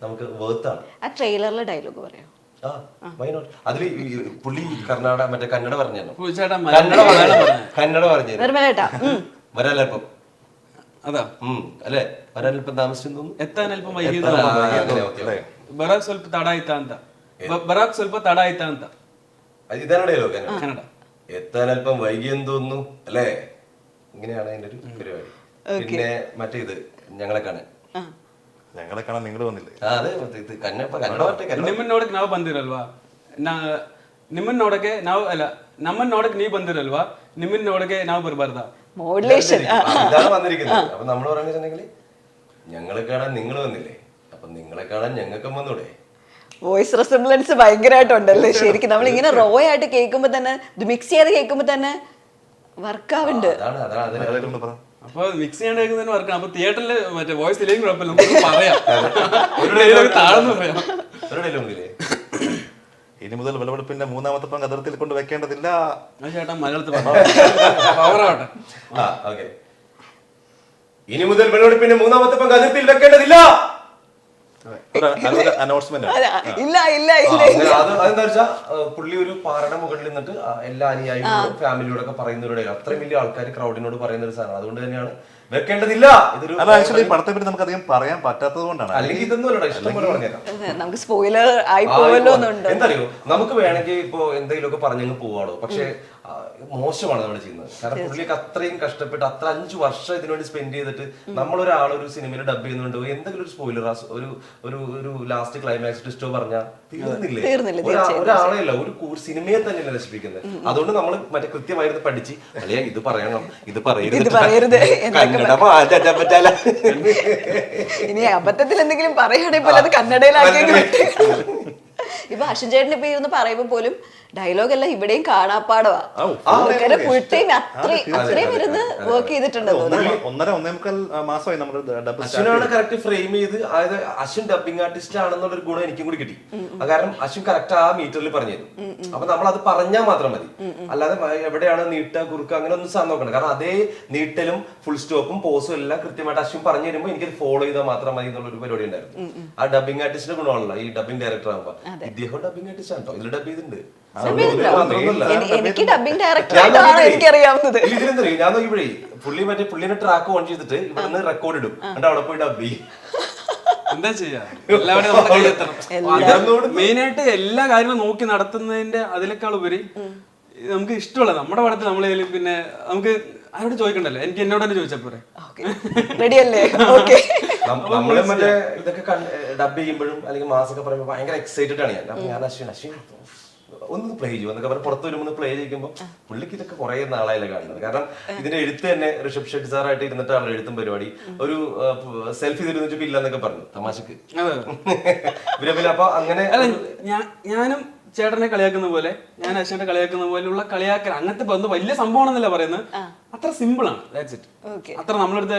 നമുക്ക് വേർത്താണ്. ആ ട്രെയിലറിലെ ഡയലോഗ് പറയാം. അതില് പുള്ളി മറ്റേ കന്നഡ പറഞ്ഞു, വരാലപ്പം അല്ലേ, വരാലപ്പം താമസിച്ചു തോന്നുന്നു, എത്താനൽപ്പം ഇതാണ് ഡയലോഗ്. കന്നഡ എത്താനൽപ്പം വൈകിയെന്ന് തോന്നുന്നു അല്ലേ, ഇങ്ങനെയാണ് അതിന്റെ ഒരു പരിപാടി. പിന്നെ മറ്റേ ഇത് ഞങ്ങളെ കാണാൻ നിങ്ങൾ വന്നില്ലേ? ನಿಮ್ಮನ್ನ ನೋಡಕ್ ನಾವು ಬಂದಿರಲ್ವಾ, ನಿಮ್ಮನ್ನ ನೋಡಕ್ಕೆ ನಾವು ಅಲ್ಲ, ನಮ್ಮನ್ನ ನೋಡಕ್ ನೀವ್ ಬಂದಿರಲ್ವಾ, ನಿಮ್ಮನ್ನ ನೋಡಕ್ಕೆ ನಾವು ಬರಬಾರ್ದ? മോഡുലേഷൻ ഇതാണ് വന്നിരിക്കുന്നത്. അപ്പൊ നമ്മൾ പറഞ്ഞിട്ടുണ്ടെങ്കിൽ ഞങ്ങളെ കാണാൻ നിങ്ങൾ വന്നില്ലേ, അപ്പൊ നിങ്ങളെ കാണാൻ ഞങ്ങൾക്കും വന്നൂടെ. വോയിസ് റെസിംബ്ലൻസ് ഭയങ്കരമായിട്ടുണ്ടല്ലേ ശരിക്കും. നമ്മൾ ഇങ്ങനെ റോ ആയിട്ട് കേൾക്കുമ്പോ തന്നെ, ഇത് മിക്സ് ചെയ്ത് കേൾക്കുമ്പോ തന്നെ വർക്കാവുണ്ട്. അതാണ് ആരെങ്കിലും ഒന്ന് പറ. അപ്പൊ മിക്സ് ചെയ്യാണ്ട് കേൾക്കുന്നതിന് വർക്കാണ്. അപ്പൊ തിയേറ്ററിൽ മറ്റേ വോയിസ് ഇല്ലെങ്കിൽ കുഴപ്പമില്ല, നമുക്ക് പറയാം. ഒരു ഡയലോഗ് താഴ്ന്നു പറയാം. ഒരു ഡയലോഗ് ഇല്ലേ? ഇനി മുതൽ വിളവെടുപ്പിന്റെ മൂന്നാമത്തെ പങ്ക് അതിർത്തിയിൽ കൊണ്ട് വെക്കേണ്ടതില്ല. ചേട്ടാ മലയാളത്തിൽ പവറാവട്ടെ. ഓക്കെ. ഇനി മുതൽ വിളവെടുപ്പിന്റെ മൂന്നാമത്തെ പങ്ക് അതിർത്തിയിൽ വെക്കേണ്ടതില്ല. അനൗൺസ്മെന്റ്. ഇല്ല ഇല്ല ഇല്ല. അതെന്താ വെച്ചാ പുള്ളി ഒരു പാറയുടെ മുകളിൽ നിന്നിട്ട് എല്ലാ അനുയായികളും ഫാമിലിയോടൊക്കെ പറയുന്നവരുടെ അത്രയും വലിയ ആൾക്കാർ ക്രൗഡിനോട് പറയുന്ന ഒരു സാധനം. അതുകൊണ്ട് തന്നെയാണ് വെക്കേണ്ടതില്ല. ഇതൊരു ആക്ച്വലി പടത്തെ പറ്റി നമുക്ക് അധികം പറയാൻ പറ്റാത്തത് കൊണ്ടാണ്. അല്ലെങ്കിൽ ഇതൊന്നും അല്ലടാ, ഇഷ്ടം പോലെ പറഞ്ഞേക്കാം. നമുക്ക് സ്പോയിലർ ആയി പോവല്ലോ എന്നുണ്ട്. എന്തറിയോ, നമുക്ക് വേണമെങ്കിൽ ഇപ്പൊ എന്തെങ്കിലുമൊക്കെ പറഞ്ഞങ്ങ് പോവാടോ, പക്ഷെ മോശമാണ് നമ്മൾ ചെയ്യുന്നത്. കാരണം പുള്ളിയൊക്കെ അത്രയും കഷ്ടപ്പെട്ട് 5 വർഷം ഇതിനുവേണ്ടി സ്പെൻഡ് ചെയ്തിട്ട് നമ്മളൊരാൾ ഒരു സിനിമയിൽ ഡബ് ചെയ്യുന്നുണ്ടോ എന്തെങ്കിലും ഒരു സ്പോയിലർ ഒരു ലാസ്റ്റ് ക്ലൈമാക്സ് ട്വിസ്റ്റോ പറഞ്ഞാൽ തീർന്നില്ലേ? ഒരാളെയല്ല, ഒരു സിനിമയെ തന്നെയല്ല നശിപ്പിക്കുന്നത്. അതുകൊണ്ട് നമ്മൾ മറ്റേ കൃത്യമായിരുന്നു പഠിച്ച് അല്ലേ ഇത് പറയണം ഇത് പറയരുത്. ഇനി അബദ്ധത്തിൽ എന്തെങ്കിലും പറയുകയാണെങ്കിൽ പോലും അത് കന്നഡയിലാക്കി. ഇപ്പൊ അശ്വിൻ ചേട്ടൻ ഇപ്പൊ ഇരുന്ന് പറയുമ്പോ പോലും ഡയലോഗ് എല്ലാം ഇവിടെയും കാണാപ്പാടവാ. ആൾക്കാരെ ഫുൾ ടൈം അത്രയും ഇരുന്ന് വർക്ക് ചെയ്തിട്ടുണ്ട്. 1.5 മാസമായി നമ്മൾ ഡബ്. അശ്വിനാണ് കറക്റ്റ് ഫ്രെയിം ചെയ്ത്, അതായത് അശ്വിൻ ഡബിംഗ് ആർട്ടിസ്റ്റ് ആണെന്നുള്ളൊരു ഗുണം എനിക്കും കൂടി കിട്ടി. കാരണം അശ്വിൻ കറക്റ്റ് ആ മീറ്ററിൽ പറഞ്ഞു തരും. അപ്പൊ നമ്മൾ അത് പറഞ്ഞാൽ മാത്രം മതി, അല്ലാതെ എവിടെയാണ് നീട്ട കുറുക്ക് അങ്ങനെ ഒന്നും സാധനം നോക്കണം. കാരണം അതേ നീട്ടലും ഫുൾ സ്റ്റോപ്പും പോസും എല്ലാം കൃത്യമായിട്ട് അശ്വിൻ പറഞ്ഞു തരുമ്പോൾ എനിക്കത് ഫോളോ ചെയ്താൽ മാത്രം മതി എന്നുള്ളൊരു പരിപാടി ഉണ്ടായിരുന്നു. ആ ഡബിംഗ് ആർട്ടിസ്റ്റിന്റെ ഗുണമാണല്ലോ ഈ ഡബിംഗ് ഡയറക്ടർ ആകുമ്പോ. ഇദ്ദേഹം ഡബിംഗ് ആർട്ടിസ്റ്റ് ആണ് കേട്ടോ, ഇതിൽ ഡബ് ചെയ്തിട്ടുണ്ട്. എനിക്ക് ഡബിംഗ് ഡയറക്ടറാണ് എനിക്കറിയാവുന്നത്. ഇതിലെന്തറിയോ, ഞാൻ നോക്കിയപ്പോഴേ പുള്ളിനെ ട്രാക്ക് ഓൺ ചെയ്തിട്ട് ഇവിടുന്ന് റെക്കോർഡ് ഇടും, എന്നിട്ട് അവിടെ പോയി ഡബ് ചെയ്യും. എന്താ ചെയ്യാ, എല്ലാവരും മെയിനായിട്ട് എല്ലാ കാര്യങ്ങളും നോക്കി നടത്തുന്നതിന്റെ അതിനേക്കാൾ ഉപരി നമുക്ക് ഇഷ്ടമുള്ള നമ്മുടെ പടത്തിൽ നമ്മളെ പിന്നെ നമുക്ക് ആരോട് ചോദിക്കണ്ടല്ലോ, എനിക്ക് എന്നോട് തന്നെ ചോദിച്ചാൽ പോരെ. റെഡിയല്ലേ? നമ്മള് മറ്റേ ഇതൊക്കെ ഡബ് ചെയ്യുമ്പോഴും അല്ലെങ്കിൽ മാസൊക്കെ പറയുമ്പോൾ ഭയങ്കര എക്സൈറ്റഡ് ആണ് ഞാൻ. ഞാൻ അശ്വിൻ ഒന്ന് പ്ലേ ചെയ്യും എന്നൊക്കെ പറഞ്ഞ് പുറത്ത് വരുമ്പോൾ പ്ലേ ചെയ്യുമ്പോൾ പുള്ളിക്ക് ഇതൊക്കെ കുറെ നാളായില്ല കാണുന്നത്. കാരണം ഇതിന്റെ എഴുത്ത് തന്നെ ഋഷഭ് ഷെട്ടി സാറായിട്ട് ഇരുന്നിട്ടാണ് എഴുത്തും പരിപാടി. ഒരു സെൽഫി തരുന്ന ഇല്ലെന്നൊക്കെ പറഞ്ഞു തമാശക്ക്. അപ്പൊ അങ്ങനെ ഞാനും ചേട്ടനെ കളിയാക്കുന്ന പോലെ ഞാൻ അശ്വനെ കളിയാക്കുന്ന പോലെയുള്ള കളിയാക്കൽ അങ്ങനത്തെ വലിയ സംഭവമാണെന്നല്ല പറയുന്നത്. അത്ര സിമ്പിൾ ആണ്, ദാറ്റ്സ് ഇറ്റ്. അത്ര നമ്മളെടുത്ത്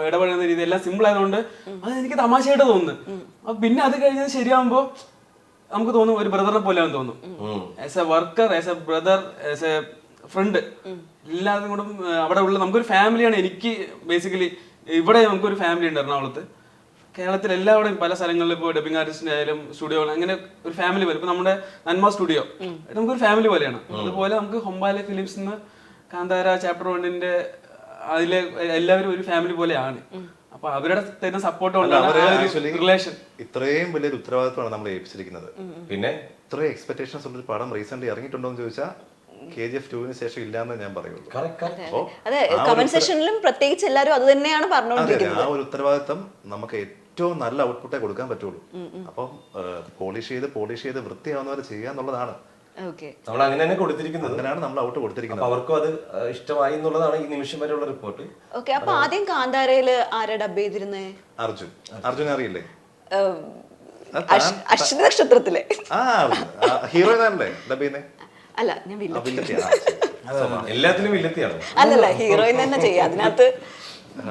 ഇടപെടുന്ന രീതി എല്ലാം സിമ്പിൾ ആയതുകൊണ്ട് അത് എനിക്ക് തമാശയായിട്ട് തോന്നുന്നു. അപ്പൊ പിന്നെ അത് കഴിഞ്ഞത് ശരിയാകുമ്പോ നമുക്ക് തോന്നും ഒരു ബ്രദറിനെ പോലെയാണെന്ന് തോന്നും. As A worker, as A brother, as a friend, എല്ലാവരും കൊണ്ടും അവിടെ ഉള്ള നമുക്കൊരു ഫാമിലിയാണ്. എനിക്ക് ബേസിക്കലി ഇവിടെ നമുക്കൊരു ഫാമിലി ഉണ്ട് എറണാകുളത്ത്. കേരളത്തിൽ എല്ലാവിടെയും പല സ്ഥലങ്ങളിൽ ഇപ്പോൾ ഡബിംഗ് ആർട്ടിസ്റ്റിന്റെ ആയാലും സ്റ്റുഡിയോ അങ്ങനെ ഒരു ഫാമിലി പോലെ. ഇപ്പൊ നമ്മുടെ നന്മ സ്റ്റുഡിയോ നമുക്കൊരു ഫാമിലി പോലെയാണ്. അതുപോലെ നമുക്ക് ഹൊമ്പാലെ ഫിലിംസ് കാന്താര ചാപ്റ്റർ 1 അതിലെ എല്ലാവരും ഒരു ഫാമിലി പോലെയാണ്. അപ്പൊ അവരുടെ തരുന്ന സപ്പോർട്ട് കൊണ്ടാണ് റിലേഷൻ. ഇത്രയും വലിയൊരു ഉത്തരവാദിത്വമാണ് നമ്മൾ ഏൽപ്പിച്ചിരിക്കുന്നത്. പിന്നെ ഇത്രയും എക്സ്പെക്ടേഷൻസ് ഉള്ളൊരു പടം റീസെന്റ് ഇറങ്ങിയിട്ടുണ്ടോ എന്ന് ചോദിച്ചാൽ KGF 2 ശേഷം ഇല്ലാന്ന് ഞാൻ പറയുള്ളൂ. അതെ, കമന്റ് സെക്ഷനിലും പ്രത്യേകിച്ച് എല്ലാവരും അത് തന്നെയാണ് പറഞ്ഞുകൊണ്ടിരിക്കുന്നത്. ആ ഒരു ഉത്തരവാദിത്വം നമുക്ക് ഏറ്റവും നല്ല ഔട്ട്പുട്ടേ കൊടുക്കാൻ പറ്റുള്ളൂ. അപ്പം പോളിഷ് ചെയ്ത് വൃത്തിയാവുന്നവരെ ചെയ്യാന്നുള്ളതാണ് നമ്മൾ അങ്ങനെ തന്നെ കൊടുത്തിരിക്കുന്നത്. അങ്ങനെയാണ് നമ്മൾ ഔട്ട് കൊടുത്തിരിക്കുന്നത്. അവർക്കും അത് ഇഷ്ടമായി എന്നുള്ളതാണ് ഈ നിമിഷം വരെയുള്ള റിപ്പോർട്ട്. ഓക്കെ, അപ്പൊ ആദ്യം കാന്താരയില് ആരാ ഡബ് ചെയ്തിരുന്നേ? അർജുൻ അറിയില്ലേ? അശ്വതി നക്ഷത്രത്തിലെ ഹീറോയിനല്ലേ ഡബ് ചെയ്യുന്നേ? അല്ല, ഞാൻ എല്ലാത്തിനും വില്ലത്തിയാണ്. അല്ലല്ല, ഹീറോയിൻ തന്നെ ചെയ്യാം.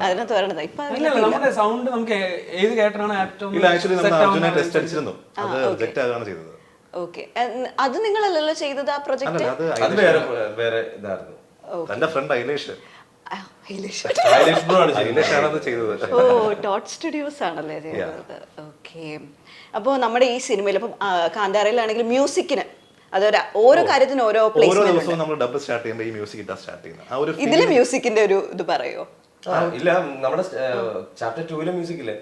അതിനകത്ത് വരണത് ഇപ്പൊ നമ്മുടെ സൗണ്ട് നമുക്ക് ഏത് കേട്ടറാണ് ഏറ്റവും അർജുനെ ടെസ്റ്റ് അടിച്ചിരുന്നു, അത് റിജക്റ്റ് ആവുകയാണ് ചെയ്തത്. ഓക്കെ, അത് നിങ്ങളല്ലല്ലോ ചെയ്തത് ആ പ്രൊജക്ട്? അത് വേറെ ഇതായിരുന്നു. തന്റെ ഫ്രണ്ട് ഐലേഷ് ചെയ്തത്. ഓ, ടോട്ട് സ്റ്റുഡിയോസ് ആണല്ലേ ചെയ്തത്. ഓക്കെ, അപ്പൊ നമ്മുടെ ഈ സിനിമയിൽ ഇപ്പൊ കാന്താരയിലാണെങ്കിൽ മ്യൂസിക്കിന് അതൊരു ഓരോ കാര്യത്തിന് ഓരോ ദിവസവും നമ്മൾ ഡബ് സ്റ്റാർട്ട് ചെയ്യുമ്പോൾ ഈ മ്യൂസിക് ഇട്ടാ സ്റ്റാർട്ട് ചെയ്യുന്നത്. ഇതിലെ മ്യൂസിക്കിന്റെ ഒരു ഇത് പറയോ? ഇല്ല, നമ്മുടെ ചാപ്റ്റർ 2 മ്യൂസിക് ഇല്ലേ,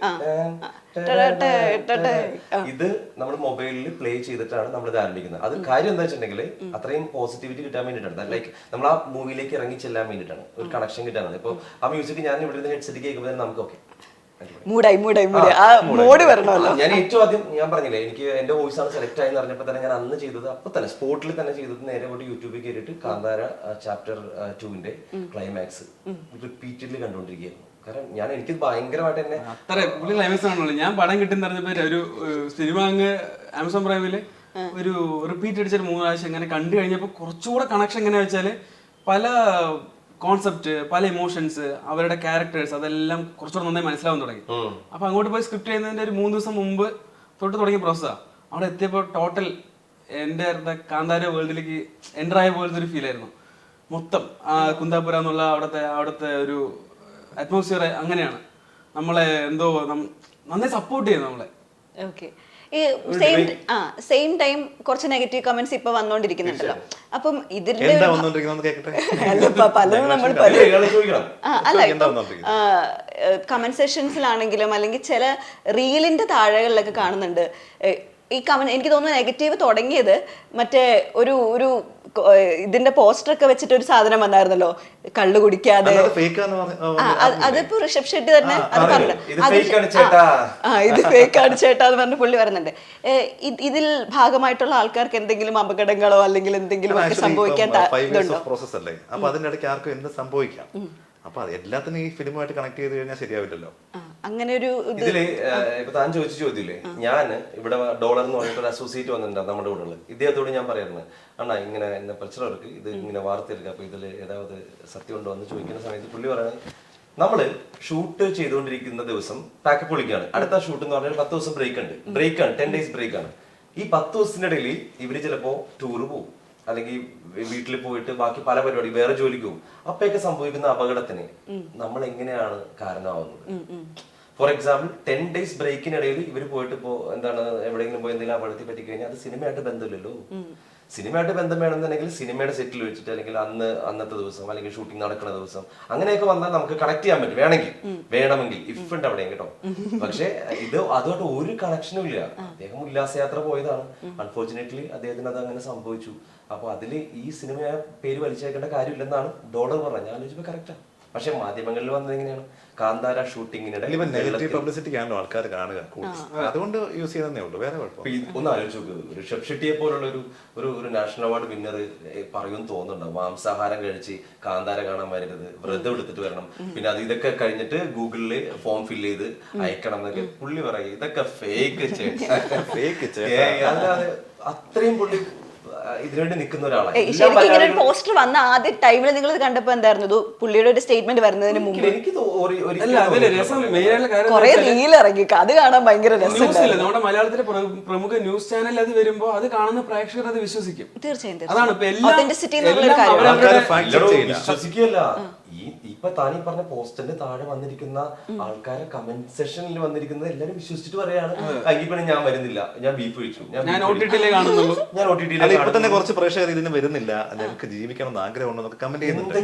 ഇത് നമ്മൾ മൊബൈലിൽ പ്ലേ ചെയ്തിട്ടാണ് നമ്മൾ ഇത് ആരംഭിക്കുന്നത്. അത് കാര്യം എന്താ വെച്ചിട്ടുണ്ടെങ്കിൽ അത്രയും പോസിറ്റിവിറ്റി കിട്ടാൻ വേണ്ടിയിട്ടാണ്. ലൈക്ക് നമ്മൾ ആ മൂവിയിലേക്ക് ഇറങ്ങി ചെല്ലാൻ വേണ്ടിയിട്ടാണ്, ഒരു കണക്ഷൻ കിട്ടാനാണ്. ഇപ്പൊ ആ മ്യൂസിക് ഞാൻ ഇവിടെ നിന്ന് ഹെഡ്സെറ്റ് കേൾക്കുമ്പോൾ നമുക്ക് ഓക്കെ ഞാൻ ഏറ്റവും ആദ്യം ഞാൻ പറഞ്ഞില്ലേ, എനിക്ക് എന്റെ വോയിസ് ആണ് സെലക്ട് ആയെന്ന് പറഞ്ഞപ്പോൾ തന്നെ ഞാൻ അന്ന് ചെയ്തത് അപ്പൊ തന്നെ സ്പോട്ടിൽ തന്നെ ചെയ്തത് നേരെ പോയിട്ട് യൂട്യൂബിൽ കയറിയിട്ട് കാന്താര ചാപ്റ്റർ 2 ക്ലൈമാക്സ് റിപ്പീറ്റഡ്ലി കണ്ടുകൊണ്ടിരിക്കുകയായിരുന്നു. കാരണം എനിക്ക് ഭയങ്കരമായിട്ട് തന്നെ അത്ര പുള്ളി ക്ലൈമാക്സ് ആണല്ലോ. ഞാൻ പടം കിട്ടുന്ന പറഞ്ഞപ്പോ ഒരു സിനിമ അങ്ങ് ആമസോൺ പ്രൈമില് ഒരു റിപ്പീറ്റ് അടിച്ചൊരു 3 പ്രാവശ്യം അങ്ങനെ കണ്ടു കഴിഞ്ഞപ്പോ കുറച്ചുകൂടെ കണക്ഷൻ എങ്ങനെയാ വെച്ചാല് പല കോൺസെപ്റ്റ്, പല ഇമോഷൻസ്, അവരുടെ ക്യാരക്ടേഴ്സ് അതെല്ലാം കുറച്ചുകൂടെ നന്നായി മനസ്സിലാവാൻ തുടങ്ങി. അപ്പൊ അങ്ങോട്ട് പോയി സ്ക്രിപ്റ്റ് ചെയ്യുന്നതിന്റെ ഒരു 3 ദിവസം മുമ്പ് തൊട്ട് തുടങ്ങിയ പ്രോസസ്സാണ്. അവിടെ എത്തിയപ്പോൾ ടോട്ടൽ എൻ്റെ കാന്താര വേൾഡിലേക്ക് എൻ്റർ ആയ പോലത്തെ ഒരു ഫീൽ ആയിരുന്നു. മൊത്തം കുന്താപുര എന്നുള്ള അവിടുത്തെ ഒരു അറ്റ്മോസ്ഫിയർ അങ്ങനെയാണ്. നമ്മളെ എന്തോ നന്നായി സപ്പോർട്ട് ചെയ്യുന്നു നമ്മളെ. ഓക്കെ. ഈ സെയിം ടൈം കുറച്ച് നെഗറ്റീവ് കമന്റ്സ് ഇപ്പൊ വന്നോണ്ടിരിക്കുന്നുണ്ടല്ലോ. അപ്പം ഇതിന്റെ പലതും നമ്മൾ കമന്റ് സെക്ഷൻസിലാണെങ്കിലും അല്ലെങ്കിൽ ചില റീലിന്റെ താഴെകളിലൊക്കെ കാണുന്നുണ്ട് ഈ കമന്റ്. എനിക്ക് തോന്നുന്നു നെഗറ്റീവ് തുടങ്ങിയത് മറ്റേ ഒരു ഇതിന്റെ പോസ്റ്റർ ഒക്കെ വെച്ചിട്ട് ഒരു സാധനം വന്നായിരുന്നല്ലോ, കള്ളു കുടിക്കാതെ. അതിപ്പോ ഋഷഭ് ഷെട്ടി തന്നെ അത് പറഞ്ഞു, ഇത് ഫേക്കാണ് ചേട്ടാ എന്ന് പറഞ്ഞ് പുള്ളി പറയുന്നുണ്ട്. ഇതിൽ ഭാഗമായിട്ടുള്ള ആൾക്കാർക്ക് എന്തെങ്കിലും അപകടങ്ങളോ അല്ലെങ്കിൽ എന്തെങ്കിലും ഒക്കെ സംഭവിക്കാൻ പ്രോസസ് അല്ലേ? അപ്പൊ അതിന്റെ ഇടയ്ക്ക് ആർക്കും എന്ത് സംഭവിക്കാം. അപ്പൊ എല്ലാത്തിനും ഈ ഫിലിമുമായിട്ട് കണക്ട് ചെയ്ത് കഴിഞ്ഞാൽ ശരിയാവില്ലല്ലോ. അങ്ങനെ ഒരു ഇതില് ഇപ്പൊ താൻ ചോദിച്ച ചോദ്യമില്ലേ, ഞാൻ ഇവിടെ ഡോളർ എന്ന് പറഞ്ഞിട്ട് ഒരു അസോസിയേറ്റ് വന്നിട്ടുണ്ട് നമ്മുടെ കൂടെ ഉള്ളത്. ഇദ്ദേഹത്തോട് ഞാൻ പറയുന്നത്, അണ്ണാ ഇങ്ങനെ എന്നെ പ്രശ്നവർക്ക് ഇത് ഇങ്ങനെ വാർത്തയെടുക്കുക, അപ്പൊ ഇതിൽ ഏതാവത് സത്യം ഉണ്ടോ എന്ന് ചോദിക്കുന്ന സമയത്ത് പുള്ളി പറയുന്നത്, നമ്മള് ഷൂട്ട് ചെയ്തുകൊണ്ടിരിക്കുന്ന ദിവസം പാക്കപ്പ് പൊളിക്കാണ്. അടുത്ത ഷൂട്ട് എന്ന് പറഞ്ഞാൽ 10 ദിവസം ബ്രേക്കാണ്, 10 days ബ്രേക്കാണ്. ഈ 10 ദിവസത്തിന്റെ ഇടയിൽ ഇവര് ചിലപ്പോ ടൂറ് പോകും, അല്ലെങ്കിൽ വീട്ടിൽ പോയിട്ട് ബാക്കി പല പരിപാടി വേറെ ജോലിക്ക് പോകും. അപ്പൊക്കെ സംഭവിക്കുന്ന അപകടത്തിന് നമ്മൾ എങ്ങനെയാണ് കാരണമാവുന്നത്? ഫോർ എക്സാമ്പിൾ 10 days ബ്രേക്കിനിടയിൽ ഇവര് പോയിട്ട് ഇപ്പോ എന്താണ് എവിടെയെങ്കിലും പോയി എന്തെങ്കിലും അപകടത്തിൽ പറ്റി കഴിഞ്ഞാൽ അത് സിനിമയായിട്ട് ബന്ധമില്ലല്ലോ. സിനിമയായിട്ട് ബന്ധം വേണമെന്നുണ്ടെങ്കിൽ സിനിമയുടെ സെറ്റിൽ വെച്ചിട്ട് അല്ലെങ്കിൽ അന്നത്തെ ദിവസം അല്ലെങ്കിൽ ഷൂട്ടിംഗ് നടക്കുന്ന ദിവസം അങ്ങനെയൊക്കെ വന്നാൽ നമുക്ക് കണക്ട് ചെയ്യാൻ പറ്റും. വേണമെങ്കിൽ ഇഫ് ഉണ്ട് അവിടെയും കേട്ടോ. പക്ഷെ അതുമായിട്ട് ഒരു കണക്ഷനും ഇല്ല. അദ്ദേഹം ഉല്ലാസയാത്ര പോയതാണ്. അൺഫോർച്ചുനേറ്റ്ലി അദ്ദേഹത്തിന് അത് അങ്ങനെ സംഭവിച്ചു. അപ്പൊ അതില് ഈ സിനിമ പേര് വലിച്ചേക്കേണ്ട കാര്യമില്ലെന്നാണ് ഡോളർ പറഞ്ഞത്. ഞാൻ ആലോചിച്ചപ്പോ കറക്റ്റാ. പക്ഷെ മാധ്യമങ്ങളിൽ വന്നത് എങ്ങനെയാണ്, കാന്താര ഷൂട്ടിങ്ങിനിടെ നെഗറ്റീവ് പബ്ലിസിറ്റിക്കാണല്ലോ ആൾക്കാർ കാണുക, അതുകൊണ്ട് യൂസ് ചെയ്യുന്നേ ഉള്ളൂ, വേറെ കുഴപ്പം. ഒന്ന് ആലോചിച്ച് നോക്ക്, ഋഷഭ് ഷെട്ടിയെ പോലുള്ള ഒരു നാഷണൽ അവാർഡ് വിന്നർ പറയുമെന്ന് തോന്നുന്നുണ്ടോ, മാംസാഹാരം കഴിച്ച് കാന്താര കാണാൻ വരരുത്, വ്രതം എടുത്തിട്ട് വരണം, പിന്നെ ഇതൊക്കെ കഴിഞ്ഞിട്ട് ഗൂഗിളില് ഫോം ഫില്ല് ചെയ്ത് അയക്കണം എന്നൊക്കെ പുള്ളി പറയും. ഇതൊക്കെ ഫേക്ക് അല്ലാതെ അത്രയും പുള്ളി ഇതിനുവേണ്ടി നിൽക്കുന്ന ഒരാളാണ്. ശരിക്കും ഇങ്ങനെ ഒരു പോസ്റ്റർ വന്ന ആദ്യ ടൈമിൽ നിങ്ങൾ കണ്ടപ്പോ എന്തായിരുന്നു പുള്ളിയുടെ ഒരു സ്റ്റേറ്റ്മെന്റ് വരുന്നതിന് മുമ്പ്? എനിക്ക് കുറെ റീൽ ഇറങ്ങി, അത് കാണാൻ ഭയങ്കര രസമില്ല. നമ്മുടെ മലയാളത്തിലെ പ്രമുഖ ന്യൂസ് ചാനൽ അത് വരുമ്പോ അത് കാണുന്ന പ്രേക്ഷകർ അത് വിശ്വസിക്കും. തീർച്ചയായും അതാണ് വിശ്വസിക്കുകയല്ല. ഇപ്പൊ താനീ പറഞ്ഞ പോസ്റ്ററിന്റെ താഴെ വന്നിരിക്കുന്ന ആൾക്കാരെ കമന്റ് സെക്ഷനിൽ വന്നിരിക്കുന്നത് എല്ലാരും വിശ്വസിച്ചിട്ട് പറയാണ്, അങ്കിപ്പണി ഞാൻ വരുന്നില്ല, ഞാൻ ബീഫ് കഴിച്ചു, ഞാൻ OTT-ലേ കാണുന്നുള്ളൂ. ഇപ്പൊ തന്നെ കുറച്ച് പ്രേക്ഷകർ ഇതിന് വരുന്നില്ല, ഞങ്ങൾക്ക് ജീവിക്കണം എന്ന് ആഗ്രഹമുണ്ടെന്നൊക്കെ കമന്റ് ചെയ്യുന്നുണ്ട്.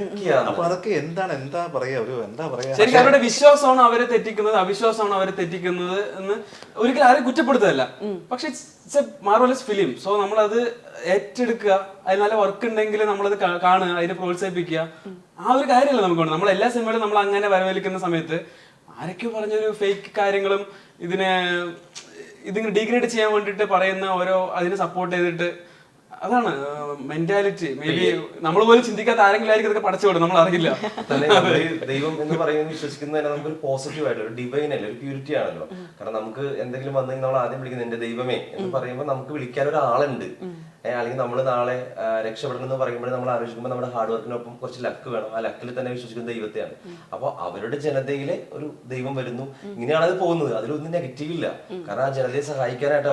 അപ്പൊ അതൊക്കെ എന്താ പറയാ, ശരിക്കും അവരുടെ വിശ്വാസമാണ് അവരെ തെറ്റിക്കുന്നത്, അവിശ്വാസമാണ് അവരെ തെറ്റിക്കുന്നത് എന്ന് ഒരിക്കലും ആരും കുറ്റപ്പെടുത്തതല്ല. പക്ഷെ it's A marvellous film. So നമ്മളത് ഏറ്റെടുക്കുക, അതിന് നല്ല വർക്ക് ഉണ്ടെങ്കിൽ നമ്മളത് കാണുക, അതിനെ പ്രോത്സാഹിപ്പിക്കുക. ആ ഒരു കാര്യമല്ല നമുക്ക് വേണം. നമ്മൾ എല്ലാ സിനിമയിലും നമ്മൾ അങ്ങനെ വരവേൽക്കുന്ന സമയത്ത് ആരൊക്കെയോ പറഞ്ഞൊരു ഫേക്ക് കാര്യങ്ങളും ഇതിങ്ങനെ ഡീഗ്രേഡ് ചെയ്യാൻ വേണ്ടിയിട്ട് പറയുന്ന ഓരോ അതിനെ സപ്പോർട്ട് ചെയ്തിട്ട്, അതാണ് മെന്റാലിറ്റി. മേ ബി നമ്മൾ പോലും ചിന്തിക്കാത്ത ആരെങ്കിലും ആയിരിക്കും ഇതൊക്കെ പടച്ചു വിടും, നമ്മൾ അറിയില്ല. ദൈവം എന്ന് പറയുന്നത് വിശ്വസിക്കുന്നത് നമുക്കൊരു പോസിറ്റീവ് ആയിട്ടുള്ള ഒരു ഡിവൈൻ അല്ലേ, ഒരു പ്യൂരിറ്റി ആണല്ലോ. കാരണം നമുക്ക് എന്തെങ്കിലും വന്നെങ്കിൽ നമ്മൾ ആദ്യം വിളിക്കുന്നത് എന്റെ ദൈവമേ എന്ന് പറയുമ്പോൾ നമുക്ക് വിളിക്കാൻ ഒരാളുണ്ട്. അല്ലെങ്കിൽ നമ്മൾ നാളെ രക്ഷപ്പെടണം എന്ന് പറയുമ്പോൾ നമ്മൾ ആലോചിക്കുമ്പോൾ നമ്മുടെ ഹാർഡ് വർക്കിനൊപ്പം കുറച്ച് ലക്ക് വേണം. ആ ലക്കിൽ തന്നെ വിശ്വസിക്കുന്ന ദൈവത്തെയാണ്. അപ്പൊ അവരുടെ ജനതയിലെ ഒരു ദൈവം വരുന്നു, ഇങ്ങനെയാണ് അത് പോകുന്നത്. അതിലൊന്നും നെഗറ്റീവ് ഇല്ല. കാരണം ആ ജനതയെ സഹായിക്കാനായിട്ട്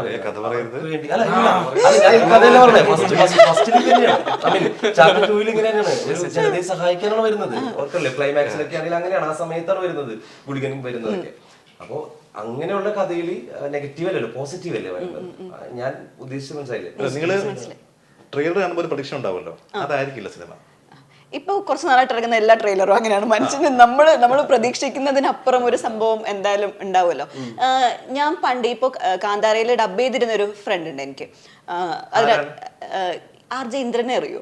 ജനതയെ സഹായിക്കാനാണ് വരുന്നത്. ഓർക്കല്ലേ, ക്ലൈമാക്സിലൊക്കെ ആണെങ്കിൽ അങ്ങനെയാണ്, ആ സമയത്താണ് വരുന്നത് ഗുളികനും വരുന്നതൊക്കെ. അപ്പോ അങ്ങനെയുള്ള കഥയിൽ നെഗറ്റീവ് അല്ലല്ലോ, പോസിറ്റീവ് അല്ലേ വരുന്നത്. ഞാൻ ഉദ്ദേശിച്ചത് മനസ്സിലായില്ലേ? നിങ്ങള് ട്രെയിലർ കാണുമ്പോൾ ഒരു പ്രഡിക്ഷൻ ഉണ്ടാവുമല്ലോ, അതായിരിക്കില്ല സിനിമ. ഇപ്പൊ കുറച്ച് നാളായിട്ട് ഇറങ്ങുന്ന എല്ലാ ട്രെയിലറും അങ്ങനെയാണ്. മനുഷ്യന് നമ്മൾ പ്രതീക്ഷിക്കുന്നതിനപ്പുറം ഒരു സംഭവം എന്തായാലും ഉണ്ടാവുമല്ലോ. ഞാൻ പണ്ട് ഇപ്പൊ കാന്താരയിൽ ഡബ് ചെയ്തിരുന്ന ഒരു ഫ്രണ്ട് ഉണ്ട് എനിക്ക്. RJ ഇന്ദ്രനെ അറിയോ?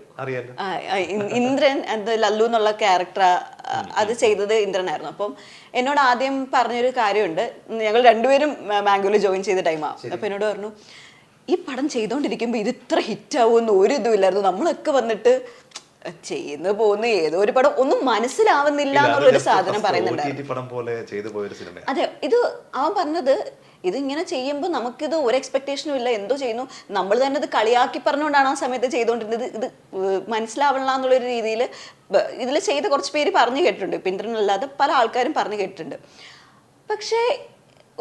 ഇന്ദ്രൻ ലല്ലു എന്നുള്ള ക്യാരക്ടർ അത് ചെയ്തത് ഇന്ദ്രനായിരുന്നു. അപ്പം എന്നോട് ആദ്യം പറഞ്ഞൊരു കാര്യമുണ്ട്, ഞങ്ങൾ രണ്ടുപേരും മാംഗോയിൽ ജോയിൻ ചെയ്ത ടൈമാണ്. അപ്പൊ എന്നോട് പറഞ്ഞു, ഈ പടം ചെയ്തോണ്ടിരിക്കുമ്പോ ഇത് ഇത്ര ഹിറ്റ് ആവുമെന്ന് ഒരു ഇതും ഇല്ലായിരുന്നു, നമ്മളൊക്കെ വന്നിട്ട് ചെയ്യുന്ന പോകുന്ന ഏതോ ഒരു പടം ഒന്നും മനസ്സിലാവുന്നില്ല എന്നുള്ളൊരു സാധനം പറയുന്നുണ്ടായിരുന്നു. അതെ, ഇത് അവൻ പറഞ്ഞത് ഇതിങ്ങനെ ചെയ്യുമ്പോൾ നമുക്കിത് ഒരു എക്സ്പെക്ടേഷനും ഇല്ല, എന്തോ ചെയ്യുന്നു, നമ്മൾ തന്നെ ഇത് കളിയാക്കി പറഞ്ഞുകൊണ്ടാണ് ആ സമയത്ത് ചെയ്തുകൊണ്ടിരുന്നത്. ഇത് മനസ്സിലാവണം എന്നുള്ളൊരു രീതിയിൽ ഇതിൽ ചെയ്ത കുറച്ച് പേര് പറഞ്ഞു കേട്ടിട്ടുണ്ട്, പിന്തുണല്ലാതെ പല ആൾക്കാരും പറഞ്ഞു കേട്ടിട്ടുണ്ട്. പക്ഷേ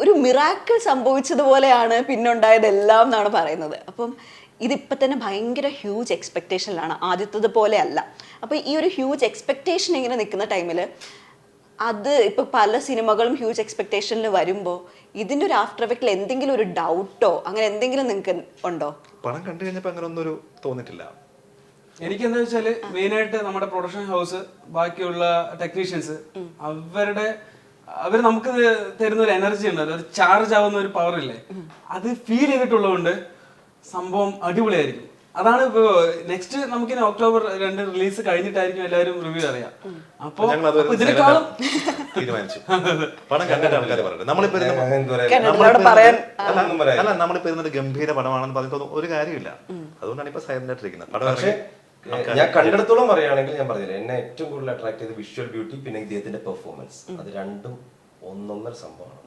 ഒരു മിറാക്കിൾ സംഭവിച്ചതുപോലെയാണ് പിന്നുണ്ടായതെല്ലാം എന്നാണ് പറയുന്നത്. അപ്പം ഇതിപ്പോൾ തന്നെ ഭയങ്കര ഹ്യൂജ് എക്സ്പെക്റ്റേഷനിലാണ്, ആദ്യത്തത് പോലെ അല്ല. അപ്പോൾ ഈ ഒരു ഹ്യൂജ് എക്സ്പെക്റ്റേഷൻ ഇങ്ങനെ നിൽക്കുന്ന ടൈമിൽ അത് ഇപ്പോൾ പല സിനിമകളും ഹ്യൂജ് എക്സ്പെക്റ്റേഷനിൽ വരുമ്പോൾ ഇതിൻ്റെ ഒരു ആഫ്റ്റർ എഫക്റ്റിൽ എന്തെങ്കിലും ഒരു ഡൗട്ടോ അങ്ങനെ എന്തെങ്കിലും നിങ്ങൾക്ക് ഉണ്ടോ? പടം കണ്ടു കഴിഞ്ഞപ്പോൾ അങ്ങനെ ഒന്നും ഒരു തോന്നിട്ടില്ല. എനിക്കെന്താ വെച്ചാല് മെയിനായിട്ട് നമ്മുടെ പ്രൊഡക്ഷൻ ഹൗസ്, ബാക്കിയുള്ള ടെക്നീഷ്യൻസ്, അവർ നമുക്ക് തരുന്ന ഒരു എനർജി ഉണ്ട്, ഒരു ചാർജ് ആവുന്ന ഒരു പവർ ഇല്ലേ, അത് ഫീൽ ചെയ്തിട്ടുള്ളതുകൊണ്ട് സംഭവം അടിപൊളിയായിരിക്കും. അതാണ് ഇപ്പോ നെക്സ്റ്റ് നമുക്കിനി October 2 റിലീസ് കഴിഞ്ഞിട്ടായിരിക്കും എല്ലാവരും റിവ്യൂ അറിയാം. അപ്പൊ ഇതിനേക്കാളും തീരുമാനിച്ചു പടം കണ്ടിട്ട് ആൾക്കാർ പറയട്ടെ. നമ്മളിപ്പോ ഇരുന്നത് ഗംഭീര പടമാണെന്ന് പറഞ്ഞിട്ട് ഒരു കാര്യമില്ല. അതുകൊണ്ടാണ് ഇപ്പൊ സൈലന്റ് ആയിട്ടിരിക്കുന്നത് പടം. പക്ഷേ ഞാൻ കണ്ടിടത്തോളം പറയുകയാണെങ്കിൽ ഞാൻ പറഞ്ഞില്ല, എന്നെ ഏറ്റവും കൂടുതൽ അട്രാക്ട് ചെയ്ത വിഷ്വൽ ബ്യൂട്ടി, പിന്നെ ഇദ്ദേഹത്തിന്റെ പെർഫോമൻസ്. അത് രണ്ടും ഒന്നൊന്നര സംഭവമാണ്.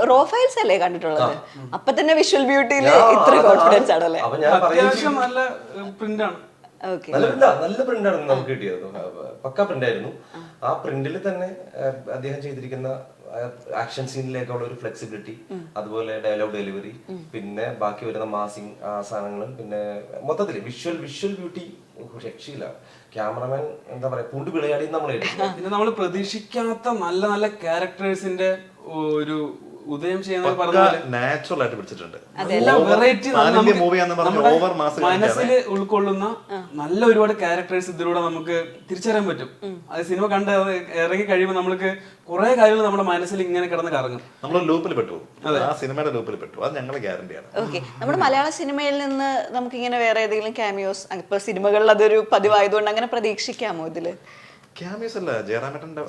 റോ ഫയൽസ് അല്ലേ കണ്ടിട്ടുള്ളത്? അപ്പൊ തന്നെ വിഷ്വൽ ബ്യൂട്ടിയിൽ ഇത്ര കോൺഫിഡൻസ് ആണല്ലേ? അത്യാവശ്യം നല്ല പ്രിന്റ് ആണ്. നല്ല പ്രിന്റാണ് നമുക്ക് കിട്ടിയത്, പക്ക പ്രിന്റ് ആയിരുന്നു. ആ പ്രിന്റിൽ തന്നെ അദ്ദേഹം ചെയ്തിരിക്കുന്ന ആക്ഷൻ സീനിലേക്കുള്ള ഒരു ഫ്ലെക്സിബിലിറ്റി, അതുപോലെ ഡയലോഗ് ഡെലിവറി, പിന്നെ ബാക്കി വരുന്ന മാസിങ് സാധനങ്ങളും, പിന്നെ മൊത്തത്തില് വിഷ്വൽ ബ്യൂട്ടി രക്ഷയില്ല. ക്യാമറമാൻ എന്താ പറയാ, പൂണ്ട് വിളയാടി പിന്നെ നമ്മൾ പ്രതീക്ഷിക്കാത്ത നല്ല നല്ല ക്യാരക്ടേഴ്സിന്റെ ഒരു ഉദയം നാച്ചുറൽ ആയിട്ട് പിടിച്ചിട്ടുണ്ട്. മനസ്സിൽ ഉൾക്കൊള്ളുന്ന നല്ല ഒരുപാട് ക്യാരക്ടേഴ്സ് ഇതിലൂടെ നമുക്ക് തിരിച്ചറിയാൻ പറ്റും. അത് സിനിമ കണ്ട് ഇറങ്ങി കഴിയുമ്പോൾ നമ്മൾക്ക് കുറെ കാര്യങ്ങൾ നമ്മുടെ മനസ്സിൽ ഇങ്ങനെ കിടന്ന് കറങ്ങും. നമ്മൾ ലൂപ്പിൽ പെട്ടു, ആ സിനിമയുടെ ലൂപ്പിൽ പെട്ടു. അത് ഞങ്ങളുടെ ഗ്യാരണ്ടിയാണ്. ഓക്കെ, നമ്മുടെ മലയാള സിനിമയിൽ നിന്ന് നമുക്ക് ഇങ്ങനെ വേറെ ഏതെങ്കിലും ക്യാമിയോസ് ഇപ്പൊ സിനിമകളിൽ അതൊരു പതിവായതുകൊണ്ട് അങ്ങനെ പ്രതീക്ഷിക്കാമോ ഇതില്? ജയറാമേട്ടന്റെ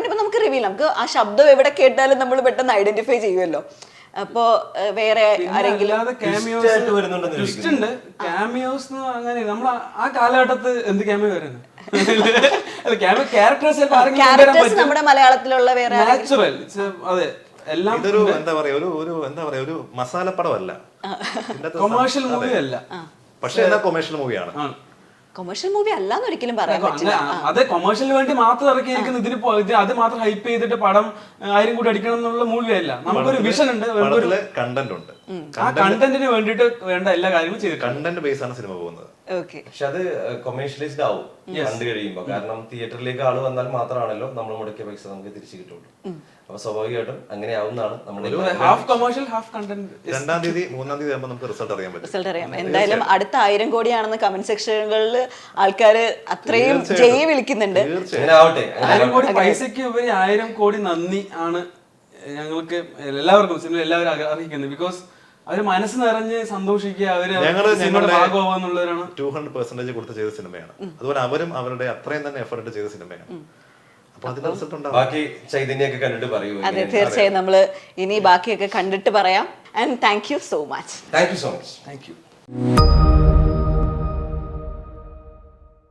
ഇപ്പൊ നമുക്ക് റിവീൽ, നമുക്ക് ആ ശബ്ദം എവിടെ കേട്ടാലും നമ്മൾ പെട്ടെന്ന് ഐഡന്റിഫൈ ചെയ്യുമല്ലോ. അപ്പോ വേറെ ആരെങ്കിലും അങ്ങനെ നമ്മൾ ആ കാലഘട്ടത്ത് എന്ത് ക്യാമിയോ വരുന്നത് ക്യാരക്ടേഴ്സ് നമ്മുടെ മലയാളത്തിലുള്ള വേറെ നാച്ചുറൽ. അതെ, എല്ലാം ഇതൊരു എന്താ പറയാ ഒരു മസാല പടമല്ല, കൊമേഴ്ഷ്യൽ മൂവി അല്ല. പക്ഷെ എന്നാ കൊമേഴ്ഷ്യൽ മൂവിയാണ്. കൊമേഴ്ഷ്യൽ മൂവി അല്ലാന്ന് ഒരിക്കലും പറയാൻ പറ്റില്ല. അതെ, കൊമേഴ്ഷ്യൽ വേണ്ടി മാത്രം ഇറക്കിയിരിക്കുന്ന ഇതിന് അത് മാത്രം ഹൈപ്പ് ചെയ്തിട്ട് പടം 1000 കോടി അടിക്കണം എന്നുള്ള മൂവി അല്ല. നമുക്കൊരു വിഷൻ ഉണ്ട്, കണ്ടന്റ് ഉണ്ട്. ആ കണ്ടന്റിന് വേണ്ടിട്ട് വേണ്ട എല്ലാ കാര്യങ്ങളും ചെയ്തു. കണ്ടന്റ് ബേസ് ആണ് സിനിമ പോകുന്നത്. പക്ഷെ അത് കൊമേഴ്ഷ്യലൈസ്ഡ് ആവും കണ്ടു കഴിയുമ്പോ. കാരണം തിയേറ്ററിലേക്ക് ആള് വന്നാൽ മാത്രമാണല്ലോ നമ്മൾ മുടക്കിയ പൈസ നമുക്ക് തിരിച്ചു കിട്ടുള്ളൂ. അപ്പൊ സ്വാഭാവികമായിട്ടും അങ്ങനെ ആവുന്നതാണ് നമ്മുടെ ഹാഫ് കൊമേഴ്ഷ്യൽ ഹാഫ് കണ്ടന്റ്. 2-ാം തീയതി 3-ാം തീയതി ആകുമ്പോൾ നമുക്ക് റിസൾട്ട് അറിയാൻ പറ്റും. റിസൾട്ട് അറിയാം. എന്തായാലും അടുത്ത 1000 കോടിയാണെന്ന് കമന്റ് സെക്ഷനുകളിൽ ആൾക്കാര് അത്രയും ജയ് വിളിക്കുന്നുണ്ട്. 1000 കോടി പൈസക്ക് ഉപരി 1000 കോടി നന്ദി ആണ് ഞങ്ങൾക്ക് എല്ലാവർക്കും, സിനിമ എല്ലാവരും അറിയിക്കുന്നത്. ബിക്കോസ് അവര് മനസ്സ് നിറഞ്ഞ് സന്തോഷിക്കുക, അവര് ഭാഗമാവാന്നുള്ളവരാണ്. 200% കൊടുത്ത് ചെയ്ത സിനിമയാണ്. അതുപോലെ അവരും അവരുടെ അത്രയും തന്നെ എഫർട്ട് ചെയ്ത സിനിമയാണ്. ബാക്കി ചൈതന്യൊക്കെ കണ്ടിട്ട് പറയൂ. അതെ, തീർച്ചയായും നമ്മള് ഇനി ബാക്കിയൊക്കെ കണ്ടിട്ട് പറയാം. And thank you so much. Thank you so much. Thank you.